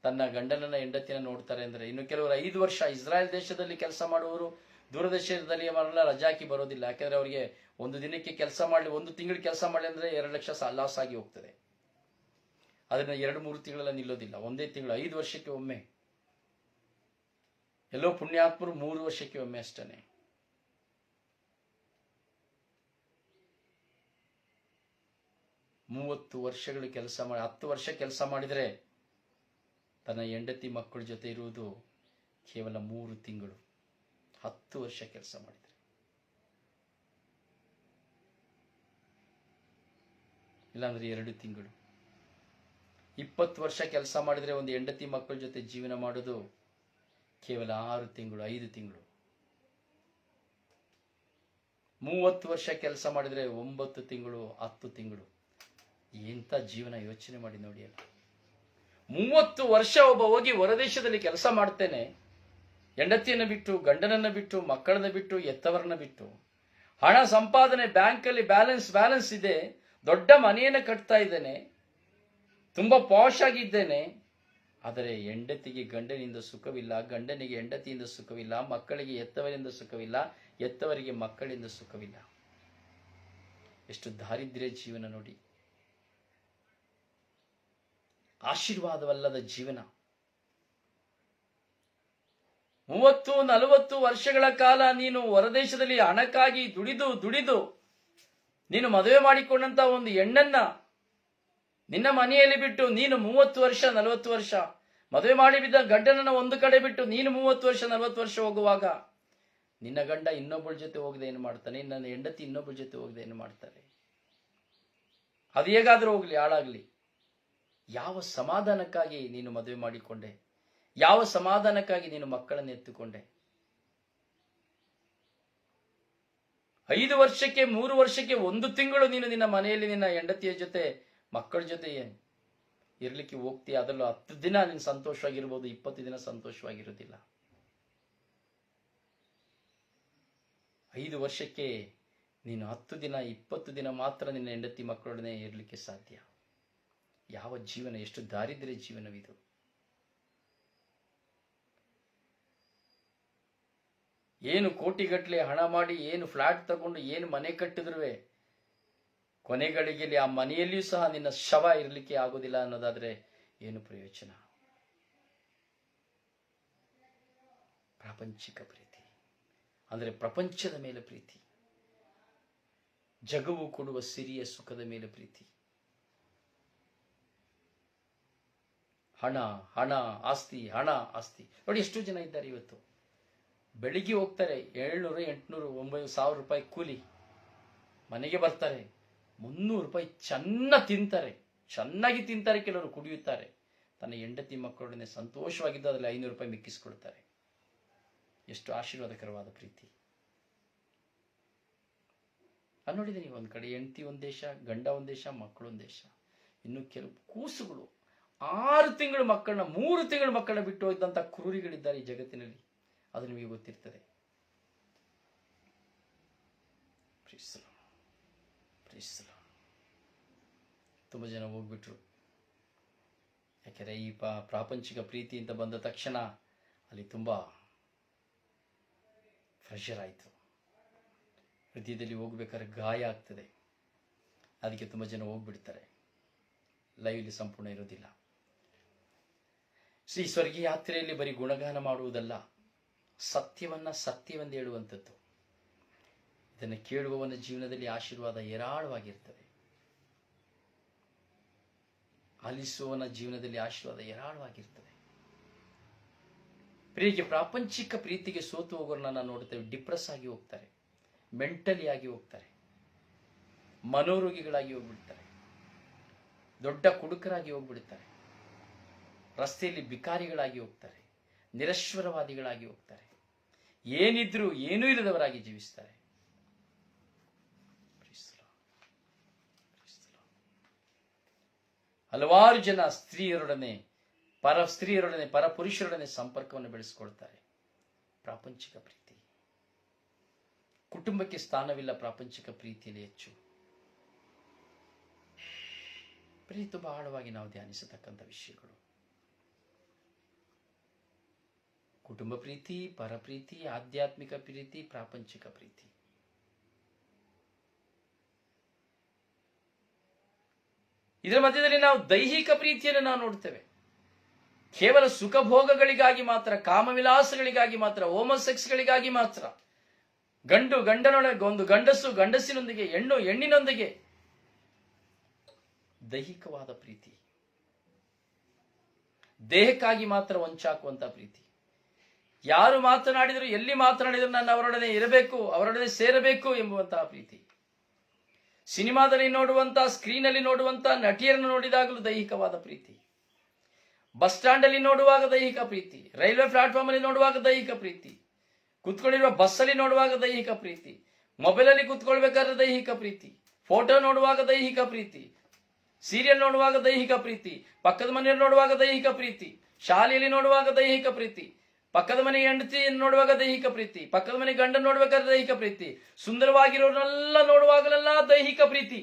S1: ತನ್ನ ಗಂಡನನ್ನ ಹೆಂಡತಿನ ನೋಡ್ತಾರೆ ಅಂದ್ರೆ, ಇನ್ನು ಕೆಲವರು 5 ವರ್ಷ ಇಸ್ರಾಯೇಲ್ ದೇಶದಲ್ಲಿ ಕೆಲಸ ಮಾಡುವವರು ದೂರದೇಶದಲ್ಲಿ ರಜಾ ಹಾಕಿ ಬರೋದಿಲ್ಲ. ಯಾಕಂದ್ರೆ ಅವರಿಗೆ ಒಂದು ದಿನಕ್ಕೆ ಕೆಲಸ ಮಾಡಲಿ, 1 ತಿಂಗಳು ಕೆಲಸ ಮಾಡಲಿ ಅಂದ್ರೆ 2 ಲಕ್ಷ ಲಾಸ್ ಆಗಿ ಹೋಗ್ತದೆ. ಅದನ್ನ 2-3 ತಿಂಗಳೆಲ್ಲ ನಿಲ್ಲೋದಿಲ್ಲ, 1 ತಿಂಗಳು. 5 ವರ್ಷಕ್ಕೆ ಒಮ್ಮೆ. ಎಲ್ಲೋ ಪುಣ್ಯಾತ್ಮರು 3 ವರ್ಷಕ್ಕೆ ಒಮ್ಮೆ ಅಷ್ಟೇ. ಮೂವತ್ತು ವರ್ಷಗಳು ಕೆಲಸ ಮಾಡಿ, 10 ವರ್ಷ ಕೆಲಸ ಮಾಡಿದರೆ ತನ್ನ ಹೆಂಡತಿ ಮಕ್ಕಳ ಜೊತೆ ಇರುವುದು ಕೇವಲ 3 ತಿಂಗಳು. 10 ವರ್ಷ ಕೆಲಸ ಮಾಡಿದರೆ, ಇಲ್ಲಾಂದ್ರೆ 2 ತಿಂಗಳು. 20 ವರ್ಷ ಕೆಲಸ ಮಾಡಿದರೆ ಒಂದು ಹೆಂಡತಿ ಮಕ್ಕಳ ಜೊತೆ ಜೀವನ ಮಾಡೋದು ಕೇವಲ 6 ತಿಂಗಳು, 5 ತಿಂಗಳು. 30 ವರ್ಷ ಕೆಲಸ ಮಾಡಿದರೆ 9 ತಿಂಗಳು, 10 ತಿಂಗಳು. ಎಂಥ ಜೀವನ ಯೋಚನೆ ಮಾಡಿ ನೋಡಿ. ಅಲ್ಲ, 30 ವರ್ಷ ಒಬ್ಬ ಹೋಗಿ ಹೊರದೇಶದಲ್ಲಿ ಕೆಲಸ ಮಾಡ್ತೇನೆ, ಹೆಂಡತಿಯನ್ನು ಬಿಟ್ಟು, ಗಂಡನನ್ನ ಬಿಟ್ಟು, ಮಕ್ಕಳನ್ನ ಬಿಟ್ಟು, ಎತ್ತವರನ್ನ ಬಿಟ್ಟು, ಹಣ ಸಂಪಾದನೆ, ಬ್ಯಾಂಕಲ್ಲಿ ಬ್ಯಾಲೆನ್ಸ್ ಇದೆ, ದೊಡ್ಡ ಮನೆಯನ್ನು ಕಟ್ತಾ ಇದ್ದೇನೆ, ತುಂಬಾ ಪಾಶ್ ಆಗಿದ್ದೇನೆ. ಆದರೆ ಹೆಂಡತಿಗೆ ಗಂಡನಿಂದ ಸುಖವಿಲ್ಲ, ಗಂಡನಿಗೆ ಹೆಂಡತಿಯಿಂದ ಸುಖವಿಲ್ಲ, ಮಕ್ಕಳಿಗೆ ಎತ್ತವರಿಂದ ಸುಖವಿಲ್ಲ, ಎತ್ತವರಿಗೆ ಮಕ್ಕಳಿಂದ ಸುಖವಿಲ್ಲ. ಎಷ್ಟು ದಾರಿದ್ರ್ಯ ಜೀವನ ನೋಡಿ. ಆಶೀರ್ವಾದವಲ್ಲದ ಜೀವನ. 30-40 ವರ್ಷಗಳ ಕಾಲ ನೀನು ಹೊರದೇಶದಲ್ಲಿ ಹಣಕ್ಕಾಗಿ ದುಡಿದು ನೀನು ಮದುವೆ ಮಾಡಿಕೊಂಡಂತ ಒಂದು ಹೆಣ್ಣನ್ನ ನಿನ್ನ ಮನೆಯಲ್ಲಿ ಬಿಟ್ಟು ನೀನು 30 ವರ್ಷ 40 ವರ್ಷ ಮದುವೆ ಮಾಡಿ ಬಿದ್ದ ಗಂಡನನ್ನ ಒಂದು ಕಡೆ ಬಿಟ್ಟು ನೀನು 30 ವರ್ಷ 40 ವರ್ಷ ಹೋಗುವಾಗ ನಿನ್ನ ಗಂಡ ಇನ್ನೊಬ್ಬಳ ಜೊತೆ ಹೋಗದೆ ಏನು ಮಾಡ್ತಾನೆ, ನನ್ನ ಹೆಂಡತಿ ಇನ್ನೊಬ್ಬಳ ಜೊತೆ ಹೋಗದೆ ಏನು ಮಾಡ್ತಾರೆ? ಅದು ಹೇಗಾದ್ರೂ ಹೋಗ್ಲಿ, ಹಾಳಾಗ್ಲಿ. ಯಾವ ಸಮಾಧಾನಕ್ಕಾಗಿ ನೀನು ಮದುವೆ ಮಾಡಿಕೊಂಡೆ? ಯಾವ ಸಮಾಧಾನಕ್ಕಾಗಿ ನೀನು ಮಕ್ಕಳನ್ನು ಎತ್ತುಕೊಂಡೆ? 5 ವರ್ಷಕ್ಕೆ 3 ವರ್ಷಕ್ಕೆ 1 ತಿಂಗಳು ನೀನು ನಿನ್ನ ಮನೆಯಲ್ಲಿ ನಿನ್ನ ಹೆಂಡತಿಯ ಜೊತೆ ಮಕ್ಕಳ ಜೊತೆ ಇರ್ಲಿಕ್ಕೆ ಹೋಗ್ತೀಯ. ಅದರಲ್ಲೂ 10 ದಿನ ನೀನು ಸಂತೋಷವಾಗಿರ್ಬೋದು, 20 ದಿನ ಸಂತೋಷವಾಗಿರುವುದಿಲ್ಲ. 5 ವರ್ಷಕ್ಕೆ ನೀನು 10 ದಿನ 20 ದಿನ ಮಾತ್ರ ನಿನ್ನ ಹೆಂಡತಿ ಮಕ್ಕಳೊಡನೆ ಇರಲಿಕ್ಕೆ ಸಾಧ್ಯ. ಯಾವ ಜೀವನ, ಎಷ್ಟು ದಾರಿದ್ರ್ಯ ಜೀವನವಿದು. ಏನು ಕೋಟಿಗಟ್ಟಲೆ ಹಣ ಮಾಡಿ, ಏನು ಫ್ಲಾಟ್ ತಗೊಂಡು, ಏನು ಮನೆ ಕಟ್ಟಿದ್ರು ಕೊನೆಗಳಿಗೆಯಲ್ಲಿ ಆ ಮನೆಯಲ್ಲಿಯೂ ಸಹ ನಿನ್ನ ಶವ ಇರಲಿಕ್ಕೆ ಆಗೋದಿಲ್ಲ ಅನ್ನೋದಾದ್ರೆ ಏನು ಪ್ರಯೋಜನ? ಪ್ರಾಪಂಚಿಕ ಪ್ರೀತಿ ಅಂದ್ರೆ ಪ್ರಪಂಚದ ಮೇಲೆ ಪ್ರೀತಿ, ಜಗವು ಕೊಡುವ ಸಿರಿಯ ಸುಖದ ಮೇಲೆ ಪ್ರೀತಿ. ಹಣ ಹಣ ಆಸ್ತಿ, ಹಣ ಆಸ್ತಿ. ನೋಡಿ ಎಷ್ಟು ಜನ ಇದ್ದಾರೆ ಇವತ್ತು. ಬೆಳಿಗ್ಗೆ ಹೋಗ್ತಾರೆ, 700, 800, 9,000 ರೂಪಾಯಿ ಕೂಲಿ, ಮನೆಗೆ ಬರ್ತಾರೆ, 300 ರೂಪಾಯಿ ಚೆನ್ನಾಗಿ ತಿಂತಾರೆ, ಕೆಲವರು ಕುಡಿಯುತ್ತಾರೆ. ತನ್ನ ಹೆಂಡತಿ ಮಕ್ಕಳೊಡನೆ ಸಂತೋಷವಾಗಿದ್ದು ಅದರಲ್ಲಿ 500 ರೂಪಾಯಿ ಮಿಕ್ಕಿಸ್ಕೊಳ್ತಾರೆ. ಎಷ್ಟು ಆಶೀರ್ವಾದಕರವಾದ ಪ್ರೀತಿ. ನೋಡಿದ್ದೀನಿ, ಒಂದ್ ಕಡೆ ಹೆಂಡತಿ ಒಂದ್ ದೇಶ, ಗಂಡ ಒಂದ್ ದೇಶ, ಮಕ್ಕಳು ಒಂದ್ ದೇಶ. ಇನ್ನು ಕೆಲವು ಕೂಸುಗಳು 6 ತಿಂಗಳು ಮಕ್ಕಳನ್ನ, 3 ತಿಂಗಳು ಮಕ್ಕಳನ್ನ ಬಿಟ್ಟು ಹೋದಂತ ಕ್ರೂರಿಗಳಿದ್ದಾರೆ ಈ ಜಗತ್ತಿನಲ್ಲಿ. ಅದು ನಿಮಗೆ ಗೊತ್ತಿರ್ತದೆ. ತುಂಬಾ ಜನ ಹೋಗ್ಬಿಟ್ರು. ಯಾಕೆಂದ್ರೆ ಈ ಪ್ರಾಪಂಚಿಕ ಪ್ರೀತಿ ಅಂತ ಬಂದ ತಕ್ಷಣ ಅಲ್ಲಿ ತುಂಬಾ ಪ್ರೆಷರ್ ಆಯಿತು. ಹೃದಯದಲ್ಲಿ ಹೋಗ್ಬೇಕಾದ್ರೆ ಗಾಯ ಆಗ್ತದೆ. ಅದಕ್ಕೆ ತುಂಬಾ ಜನ ಹೋಗ್ಬಿಡ್ತಾರೆ. ಲೈವ್ಲಿ ಸಂಪೂರ್ಣ ಇರೋದಿಲ್ಲ. ಶ್ರೀ ಸ್ವರ್ಗೀಯ ಯಾತ್ರೆಯಲ್ಲಿ ಬರೀ ಗುಣಗಾನ ಮಾಡುವುದಲ್ಲ, ಸತ್ಯವೆಂದು ಹೇಳುವಂಥದ್ದು. ಇದನ್ನು ಕೇಳುವವನ ಜೀವನದಲ್ಲಿ ಆಶೀರ್ವಾದ ಹೇರಾಳವಾಗಿರ್ತದೆ. ಆಲಿಸುವವನ ಜೀವನದಲ್ಲಿ ಆಶೀರ್ವಾದ ಹೇರಾಳವಾಗಿರ್ತದೆ. ಪ್ರೀತಿಗೆ, ಪ್ರಾಪಂಚಿಕ ಪ್ರೀತಿಗೆ ಸೋತು ಹೋಗೋರನ್ನ ನಾವು ನೋಡ್ತೇವೆ. ಡಿಪ್ರೆಸ್ ಆಗಿ ಹೋಗ್ತಾರೆ, ಮೆಂಟಲಿ ಆಗಿ ಹೋಗ್ತಾರೆ, ಮನೋರೋಗಿಗಳಾಗಿ ಹೋಗ್ಬಿಡ್ತಾರೆ, ದೊಡ್ಡ ಕುಡುಕರಾಗಿ ಹೋಗ್ಬಿಡ್ತಾರೆ, ರಸ್ತೆಯಲ್ಲಿ ಬಿಕಾರಿಗಳಾಗಿ ಹೋಗ್ತಾರೆ, ನಿರಶ್ವರವಾದಿಗಳಾಗಿ ಹೋಗ್ತಾರೆ, ಏನಿದ್ರು ಏನೂ ಇಲ್ಲದವರಾಗಿ ಜೀವಿಸ್ತಾರೆ. ಹಲವಾರು ಜನ ಸ್ತ್ರೀಯರೊಡನೆ ಪರ ಪುರುಷರೊಡನೆ ಸಂಪರ್ಕವನ್ನು ಬೆಳೆಸಿಕೊಳ್ತಾರೆ. ಪ್ರಾಪಂಚಿಕ ಪ್ರೀತಿ. ಕುಟುಂಬಕ್ಕೆ ಸ್ಥಾನವಿಲ್ಲ ಪ್ರಾಪಂಚಿಕ ಪ್ರೀತಿಯಲ್ಲಿ ಹೆಚ್ಚು. ಪ್ರೀತಿ ತುಂಬಾ ಆಳವಾಗಿ ನಾವು ಧ್ಯಾನಿಸತಕ್ಕಂಥ ವಿಷಯಗಳು. ಕುಟುಂಬ ಪ್ರೀತಿ, ಪರಪ್ರೀತಿ, ಆಧ್ಯಾತ್ಮಿಕ ಪ್ರೀತಿ, ಪ್ರಾಪಂಚಿಕ ಪ್ರೀತಿ. ಇದರ ಮಧ್ಯದಲ್ಲಿ ನಾವು ದೈಹಿಕ ಪ್ರೀತಿಯನ್ನು ನಾವು ನೋಡ್ತೇವೆ. ಕೇವಲ ಸುಖಭೋಗಗಳಿಗಾಗಿ ಮಾತ್ರ, ಕಾಮವಿಲಾಸಗಳಿಗಾಗಿ ಮಾತ್ರ, ಹೋಮೋಸೆಕ್ಸ್ಗಳಿಗಾಗಿ ಮಾತ್ರ, ಗಂಡನೊಳಗೆ ಒಂದು ಗಂಡಸಿನೊಂದಿಗೆ, ಹೆಣ್ಣಿನೊಂದಿಗೆ ದೈಹಿಕವಾದ ಪ್ರೀತಿ, ದೇಹಕ್ಕಾಗಿ ಮಾತ್ರ ಹೊಂಚಾಕುವಂತ ಪ್ರೀತಿ. ಯಾರು ಮಾತನಾಡಿದ್ರು, ಎಲ್ಲಿ ಮಾತನಾಡಿದ್ರು ನಾನು ಅವರೊಡನೆ ಇರಬೇಕು, ಅವರೊಡನೆ ಸೇರಬೇಕು ಎಂಬುವಂತಹ ಪ್ರೀತಿ. ಸಿನಿಮಾದಲ್ಲಿ ನೋಡುವಂತ, ಸ್ಕ್ರೀನಲ್ಲಿ ನೋಡುವಂತ ನಟಿಯರನ್ನು ನೋಡಿದಾಗಲೂ ದೈಹಿಕವಾದ ಪ್ರೀತಿ. ಬಸ್ ಸ್ಟ್ಯಾಂಡ್ ಅಲ್ಲಿ ನೋಡುವಾಗ ದೈಹಿಕ ಪ್ರೀತಿ, ರೈಲ್ವೆ ಪ್ಲಾಟ್ಫಾರ್ಮ್ ಅಲ್ಲಿ ನೋಡುವಾಗ ದೈಹಿಕ ಪ್ರೀತಿ, ಕುತ್ಕೊಂಡಿರುವ ಬಸ್ ಅಲ್ಲಿ ನೋಡುವಾಗ ದೈಹಿಕ ಪ್ರೀತಿ, ಮೊಬೈಲ್ ಅಲ್ಲಿ ಕುತ್ಕೊಳ್ಬೇಕಾದ್ರೆ ದೈಹಿಕ ಪ್ರೀತಿ, ಫೋಟೋ ನೋಡುವಾಗ ದೈಹಿಕ ಪ್ರೀತಿ, ಸೀರಿಯಲ್ ನೋಡುವಾಗ ದೈಹಿಕ ಪ್ರೀತಿ, ಪಕ್ಕದ ಮನೆಯಲ್ಲಿ ನೋಡುವಾಗ ದೈಹಿಕ ಪ್ರೀತಿ, ಶಾಲೆಯಲ್ಲಿ ನೋಡುವಾಗ ದೈಹಿಕ ಪ್ರೀತಿ, ಪಕ್ಕದ ಮನೆ ಹೆಂಡತಿ ನೋಡುವಾಗ ದೈಹಿಕ ಪ್ರೀತಿ, ಪಕ್ಕದ ಮನೆ ಗಂಡ ನೋಡ್ಬೇಕಾದ್ರೆ ದೈಹಿಕ ಪ್ರೀತಿ, ಸುಂದರವಾಗಿರೋರ್ನೆಲ್ಲ ನೋಡುವಾಗಲೆಲ್ಲ ದೈಹಿಕ ಪ್ರೀತಿ.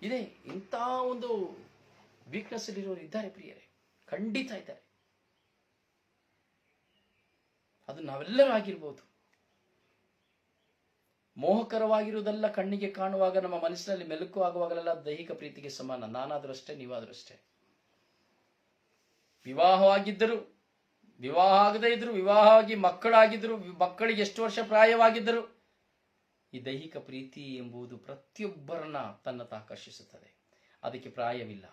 S1: ಇದೆ. ಇಂಥ ಒಂದು ವೀಕ್ನೆಸ್ ಇರೋರು ಇದ್ದಾರೆ ಪ್ರಿಯರೇ, ಖಂಡಿತ ಇದ್ದಾರೆ. ಅದು ನಾವೆಲ್ಲರೂ ಆಗಿರ್ಬೋದು. ಮೋಹಕರವಾಗಿರುವುದೆಲ್ಲ ಕಣ್ಣಿಗೆ ಕಾಣುವಾಗ ನಮ್ಮ ಮನಸ್ಸಿನಲ್ಲಿ ಮೆಲುಕು ಆಗುವಾಗಲೆಲ್ಲ ದೈಹಿಕ ಪ್ರೀತಿಗೆ ಸಮಾನ. ನಾನಾದ್ರೂ ಅಷ್ಟೇ, ನೀವಾದ್ರೂ ಅಷ್ಟೇ. ವಿವಾಹವಾಗಿದ್ದರು, ವಿವಾಹ ಆಗದೇ ಇದ್ರು, ವಿವಾಹ ಆಗಿ ಮಕ್ಕಳಾಗಿದ್ರು, ಮಕ್ಕಳಿಗೆ ಎಷ್ಟು ವರ್ಷ ಪ್ರಾಯವಾಗಿದ್ದರು, ಈ ದೈಹಿಕ ಪ್ರೀತಿ ಎಂಬುದು ಪ್ರತಿಯೊಬ್ಬರನ್ನ ತನ್ನತ್ತ ಆಕರ್ಷಿಸುತ್ತದೆ. ಅದಕ್ಕೆ ಪ್ರಾಯವಿಲ್ಲ.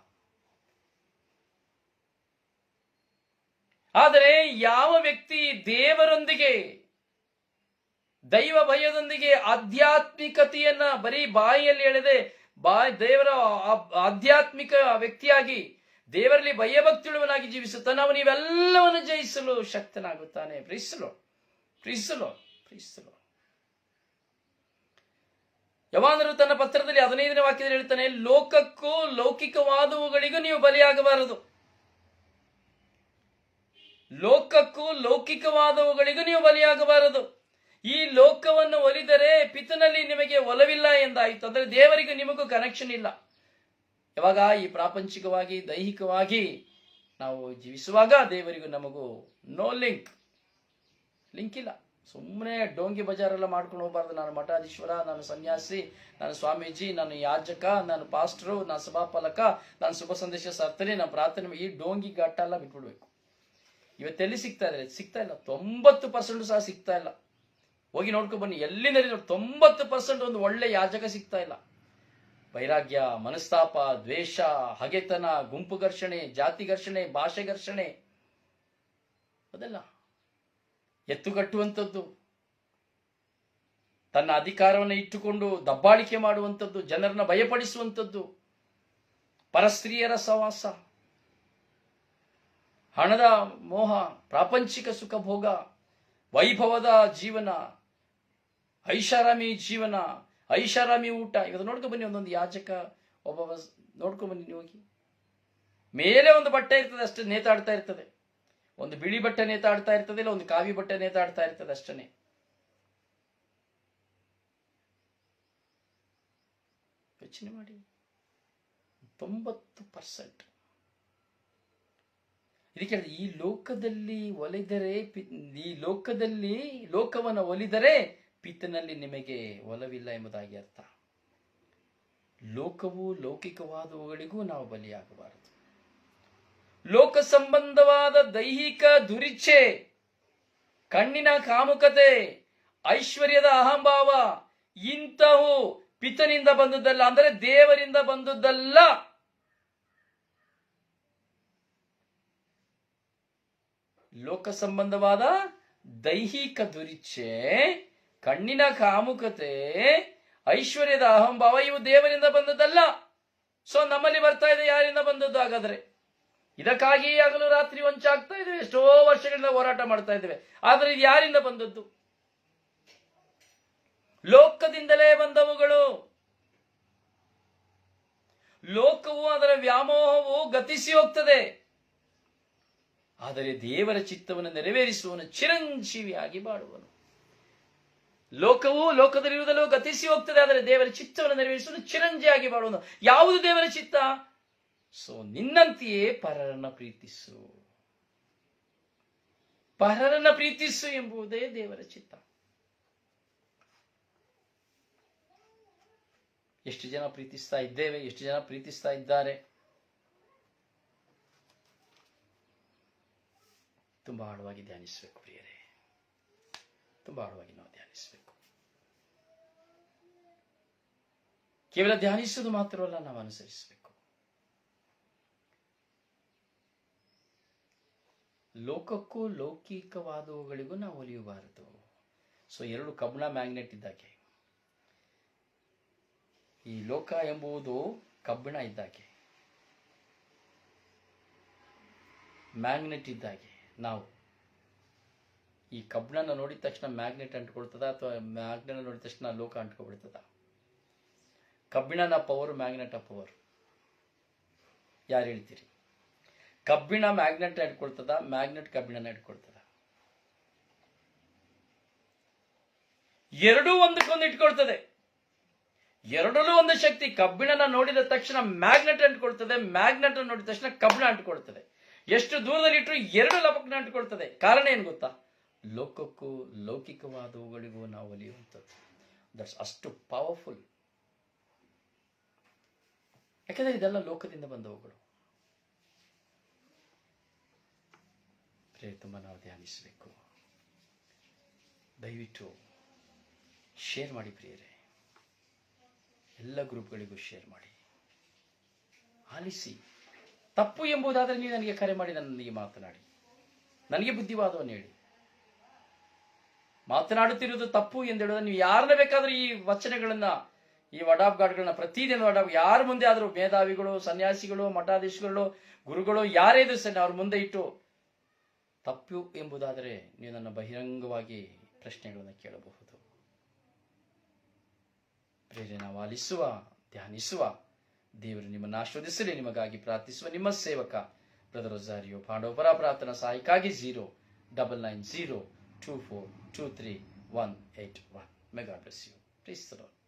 S1: ಆದರೆ ಯಾವ ವ್ಯಕ್ತಿ ದೇವರೊಂದಿಗೆ, ದೈವ ಭಯದೊಂದಿಗೆ ಆಧ್ಯಾತ್ಮಿಕತೆಯನ್ನ ಬರೀ ಬಾಯಿಯಲ್ಲಿ ಹೇಳದೆ ದೇವರ ಆಧ್ಯಾತ್ಮಿಕ ವ್ಯಕ್ತಿಯಾಗಿ ದೇವರಲ್ಲಿ ಭಯಭಕ್ತಿಯುಳ್ಳವನಾಗಿ ಜೀವಿಸುತ್ತಾನೆ, ಅವನು ಇವೆಲ್ಲವನ್ನು ಜಯಿಸಲು ಶಕ್ತನಾಗುತ್ತಾನೆ. ಪ್ರೀಸಲು ಪ್ರೀಸಲು ಪ್ರೀಸಲು. ಯೋಹಾನನು ತನ್ನ ಪತ್ರದಲ್ಲಿ 15ನೇ ವಾಕ್ಯದಲ್ಲಿ ಹೇಳ್ತಾನೆ, ಲೋಕಕ್ಕೂ ಲೌಕಿಕವಾದವುಗಳಿಗೂ ನೀವು ಬಲಿಯಾಗಬಾರದು. ಲೋಕಕ್ಕೂ ಲೌಕಿಕವಾದವುಗಳಿಗೂ ನೀವು ಬಲಿಯಾಗಬಾರದು. ಈ ಲೋಕವನ್ನು ಒಲಿದರೆ ಪಿತನಲ್ಲಿ ನಿಮಗೆ ಒಲವಿಲ್ಲ ಎಂದಾಯಿತು. ಅಂದ್ರೆ ದೇವರಿಗೂ ನಿಮಗೂ ಕನೆಕ್ಷನ್ ಇಲ್ಲ. ಯಾವಾಗ ಈ ಪ್ರಾಪಂಚಿಕವಾಗಿ ದೈಹಿಕವಾಗಿ ನಾವು ಜೀವಿಸುವಾಗ ದೇವರಿಗೂ ನಮಗೂ ನೋ ಲಿಂಕ್ ಇಲ್ಲ. ಸುಮ್ಮನೆ ಡೋಂಗಿ ಬಜಾರೆಲ್ಲ ಮಾಡ್ಕೊಂಡು ಹೋಗಬಾರ್ದು. ನಾನು ಮಠಾಧೀಶ್ವರ, ನಾನು ಸನ್ಯಾಸಿ, ನಾನು ಸ್ವಾಮೀಜಿ, ನಾನು ಯಾಜಕ, ನಾನು ಪಾಸ್ಟರು, ನಾನು ಸಭಾಪಾಲಕ, ನಾನು ಶುಭ ಸಂದೇಶ ಸಾರ್ತನೆ, ನಾನು ಪ್ರಾರ್ಥನೆ, ಈ ಡೋಂಗಿ ಘಟ್ಟ ಎಲ್ಲ ಬಿಟ್ಬಿಡ್ಬೇಕು. ಇವತ್ತೆಲ್ಲಿ ಸಿಗ್ತಾ ಇದ್ರೆ ಸಿಗ್ತಾ ಇಲ್ಲ. 90% ಸಹ ಸಿಗ್ತಾ ಇಲ್ಲ. ಹೋಗಿ ನೋಡ್ಕೊಂಡು ಬನ್ನಿ, ಎಲ್ಲಿ ನಡಿ 90% ಒಂದು ಒಳ್ಳೆ ಯಾಜಕ ಸಿಗ್ತಾ ಇಲ್ಲ. ವೈರಾಗ್ಯ, ಮನಸ್ತಾಪ, ದ್ವೇಷ, ಹಗೆತನ, ಗುಂಪು ಘರ್ಷಣೆ, ಜಾತಿ ಘರ್ಷಣೆ, ಭಾಷೆ ಘರ್ಷಣೆ, ಅದೆಲ್ಲ ಎತ್ತುಗಟ್ಟುವಂಥದ್ದು, ತನ್ನ ಅಧಿಕಾರವನ್ನು ಇಟ್ಟುಕೊಂಡು ದಬ್ಬಾಳಿಕೆ ಮಾಡುವಂಥದ್ದು, ಜನರನ್ನ ಭಯಪಡಿಸುವಂಥದ್ದು, ಪರಸ್ತ್ರೀಯರ ಸಹವಾಸ, ಹಣದ ಮೋಹ, ಪ್ರಾಪಂಚಿಕ ಸುಖ ಭೋಗ, ವೈಭವದ ಜೀವನ, ಐಷಾರಾಮಿ ಜೀವನ, ಐಷಾರಾಮಿ ಊಟ. ಇವತ್ತು ನೋಡ್ಕೊ ಬನ್ನಿ, ಒಂದೊಂದು ಯಾಜಕ ಒಬ್ಬ ನೋಡ್ಕೊ ಬನ್ನಿ ಹೋಗಿ. ಮೇಲೆ ಒಂದು ಬಟ್ಟೆ ಇರ್ತದೆ, ಅಷ್ಟೇ ನೇತಾಡ್ತಾ ಇರ್ತದೆ. ಒಂದು ಬಿಳಿ ಬಟ್ಟೆ ನೇತಾಡ್ತಾ ಇರ್ತದೆ, ಇಲ್ಲ ಒಂದು ಕಾವಿ ಬಟ್ಟೆ ನೇತಾಡ್ತಾ ಇರ್ತದೆ, ಅಷ್ಟೇ. ಯೋಚನೆ ಮಾಡಿ, 90%. ಇದಕ್ಕೆ ಈ ಲೋಕದಲ್ಲಿ ಒಲಿದರೆ, ಈ ಲೋಕದಲ್ಲಿ ಲೋಕವನ್ನು ಒಲಿದರೆ ಪಿತನಲ್ಲಿ ನಿಮಗೆ ಒಲವಿಲ್ಲ ಎಂಬುದಾಗಿ ಅರ್ಥ. ಲೋಕವು ಲೌಕಿಕವಾದವುಗಳಿಗೂ ನಾವು ಬಲಿಯಾಗಬಾರದು. ಲೋಕ ಸಂಬಂಧವಾದ ದೈಹಿಕ ದುರಿಚ್ಛೆ, ಕಣ್ಣಿನ ಕಾಮುಕತೆ, ಐಶ್ವರ್ಯದ ಅಹಂಭಾವ, ಇಂಥವು ಪಿತನಿಂದ ಬಂದುದಲ್ಲ, ಅಂದರೆ ದೇವರಿಂದ ಬಂದುದಲ್ಲ. ಲೋಕ ಸಂಬಂಧವಾದ ದೈಹಿಕ ದುರಿಚ್ಛೆ, ಕಣ್ಣಿನ ಕಾಮುಕತೆ, ಐಶ್ವರ್ಯದ ಅಹಂಭಾವ, ಇವು ದೇವರಿಂದ ಬಂದದ್ದಲ್ಲ. ಸೊ ನಮ್ಮಲ್ಲಿ ಬರ್ತಾ ಇದೆ ಯಾರಿಂದ ಬಂದದ್ದು ಹಾಗಾದ್ರೆ? ಇದಕ್ಕಾಗಿ ಆಗಲೂ ರಾತ್ರಿ ವಂಚಾಗ್ತಾ ಇದ್ದೇವೆ, ಎಷ್ಟೋ ವರ್ಷಗಳಿಂದ ಹೋರಾಟ ಮಾಡ್ತಾ ಇದ್ದೇವೆ. ಆದ್ರೆ ಇದು ಯಾರಿಂದ ಬಂದದ್ದು? ಲೋಕದಿಂದಲೇ ಬಂದವುಗಳು. ಲೋಕವು, ಅದರ ವ್ಯಾಮೋಹವು ಗತಿಸಿ ಹೋಗ್ತದೆ. ಆದರೆ ದೇವರ ಚಿತ್ತವನ್ನು ನೆರವೇರಿಸುವನು ಚಿರಂಜೀವಿಯಾಗಿ ಬಾಳುವನು. ಲೋಕವು ಲೋಕದಲ್ಲಿರುವುದಲ್ಲೂ ಗತಿಸಿ ಹೋಗ್ತದೆ, ಆದರೆ ದೇವರ ಚಿತ್ತವನ್ನು ನೆರವೇರಿಸುವನು ಚಿರಂಜೀವಿಯಾಗಿ ಬಾಳುವನು. ಯಾವುದು ದೇವರ ಚಿತ್ತ? ಸೊ ನಿನ್ನಂತೆಯೇ ಪರರನ್ನ ಪ್ರೀತಿಸು, ಪರರನ್ನ ಪ್ರೀತಿಸು ಎಂಬುದೇ ದೇವರ ಚಿತ್ತ. ಎಷ್ಟು ಜನ ಪ್ರೀತಿಸ್ತಾ ಇದ್ದೇವೆ? ಎಷ್ಟು ಜನ ಪ್ರೀತಿಸ್ತಾ ಇದ್ದಾರೆ? ತುಂಬಾ ಆಳವಾಗಿ ಧ್ಯಾನಿಸಬೇಕು ಪ್ರಿಯರೇ, ತುಂಬಾ ಆಳವಾಗಿ ನಾವು ಧ್ಯಾನಿಸಬೇಕು. ಕೇವಲ ಧ್ಯಾನಿಸುವುದು ಮಾತ್ರವಲ್ಲ, ನಾವು ಅನುಸರಿಸಬೇಕು. ಲೋಕಕ್ಕೂ ಲೌಕಿಕವಾದವುಗಳಿಗೂ ನಾವು ಒಲಿಯಬಾರದು. ಸೊ ಎರಡು ಕಬ್ಬಿಣ ಮ್ಯಾಗ್ನೆಟ್ ಇದ್ದಾಗೆ, ಈ ಲೋಕ ಎಂಬುದು ಕಬ್ಬಿಣ ಇದ್ದಾಗೆ, ಮ್ಯಾಗ್ನೆಟ್ ಇದ್ದಾಗೆ. ನಾವು ಈ ಕಬ್ಬಿಣನ ನೋಡಿದ ತಕ್ಷಣ ಮ್ಯಾಗ್ನೆಟ್ ಅಂಟ್ಕೊಳ್ತದ ಅಥವಾ ಮ್ಯಾಗ್ನೆಟ್ ನೋಡಿದ ತಕ್ಷಣ ಲೋಕ ಅಂಟ್ಕೊಬಿಡ್ತದ? ಕಬ್ಬಿಣನ ಪವರ್, ಮ್ಯಾಗ್ನೆಟ್ ಪವರ್ ಯಾರು ಹೇಳ್ತೀರಿ? ಕಬ್ಬಿಣ ಮ್ಯಾಗ್ನೆಟ್ ಇಟ್ಕೊಳ್ತದ, ಮ್ಯಾಗ್ನೆಟ್ ಕಬ್ಬಿಣನ ಇಟ್ಕೊಳ್ತದ? ಎರಡೂ ಒಂದಕ್ಕೊಂದು ಇಟ್ಕೊಳ್ತದೆ. ಎರಡರಲ್ಲೂ ಒಂದು ಶಕ್ತಿ. ಕಬ್ಬಿಣನ ನೋಡಿದ ತಕ್ಷಣ ಮ್ಯಾಗ್ನೆಟ್ ಅಂಟ್ಕೊಳ್ತದೆ, ಮ್ಯಾಗ್ನೆಟ್ ನೋಡಿದ ತಕ್ಷಣ ಕಬ್ಬಿಣ ಅಂಟ್ಕೊಳ್ತದೆ. ಎಷ್ಟು ದೂರದಲ್ಲಿ ಇಟ್ಟರು ಎರಡು ಲಪಕ್ನ ಅಂಟ್ಕೊಳ್ತದೆ. ಕಾರಣ ಏನು ಗೊತ್ತಾ? ಲೋಕಕ್ಕೂ ಲೌಕಿಕವಾದವುಗಳಿಗೂ ನಾವು ಒಲಿಯುವಂಥದ್ದು. ದಟ್ಸ್ ಅಷ್ಟು ಪವರ್ಫುಲ್. ಯಾಕಂದ್ರೆ ಇದೆಲ್ಲ ಲೋಕದಿಂದ ಬಂದವುಗಳು. ತುಂಬ ನಾವು ಧ್ಯಾನಿಸಬೇಕು. ದಯವಿಟ್ಟು ಶೇರ್ ಮಾಡಿ ಪ್ರಿಯರೇ, ಎಲ್ಲ ಗ್ರೂಪ್ಗಳಿಗೂ ಶೇರ್ ಮಾಡಿ. ಆಲಿಸಿ. ತಪ್ಪು ಎಂಬುದಾದರೆ ನೀವು ನನಗೆ ಕರೆ ಮಾಡಿ, ನನ್ನೊಂದಿಗೆ ಮಾತನಾಡಿ, ನನಗೆ ಬುದ್ಧಿವಾದವನ್ನು ಹೇಳಿ. ಮಾತನಾಡುತ್ತಿರುವುದು ತಪ್ಪು ಎಂದು ಹೇಳೋದು, ನೀವು ಯಾರನ್ನ ಬೇಕಾದ್ರೂ ಈ ವಚನಗಳನ್ನ, ಈ ವರ್ಡ್ ಆಫ್ ಗಾಡ್ಗಳನ್ನ ಪ್ರತಿದಿನ ಯಾರ ಮುಂದೆ ಆದರೂ, ಮೇಧಾವಿಗಳು, ಸನ್ಯಾಸಿಗಳು, ಮಠಾಧೀಶಗಳು, ಗುರುಗಳು ಯಾರೇ ಇದ್ರು ಸರಿ, ಅವ್ರ ಮುಂದೆ ಇಟ್ಟು ತಪ್ಪು ಎಂಬುದಾದರೆ ನೀವು ನನ್ನ ಬಹಿರಂಗವಾಗಿ ಪ್ರಶ್ನೆಗಳನ್ನು ಕೇಳಬಹುದು. ಪ್ರೇರೆ, ನಾವು ಆಲಿಸುವ, ಧ್ಯಾನಿಸುವ. ದೇವರು ನಿಮ್ಮನ್ನು ಆಶೀರ್ವದಿಸಲಿ. ನಿಮಗಾಗಿ ಪ್ರಾರ್ಥಿಸುವ ನಿಮ್ಮ ಸೇವಕ ಬ್ರದರ್ ರೊಜಾರಿಯೋ ಪಾಂಡವಪುರ. ಪ್ರಾರ್ಥನಾ ಸಹಾಯಕ್ಕಾಗಿ 09902423181. May God bless you. Praise the Lord.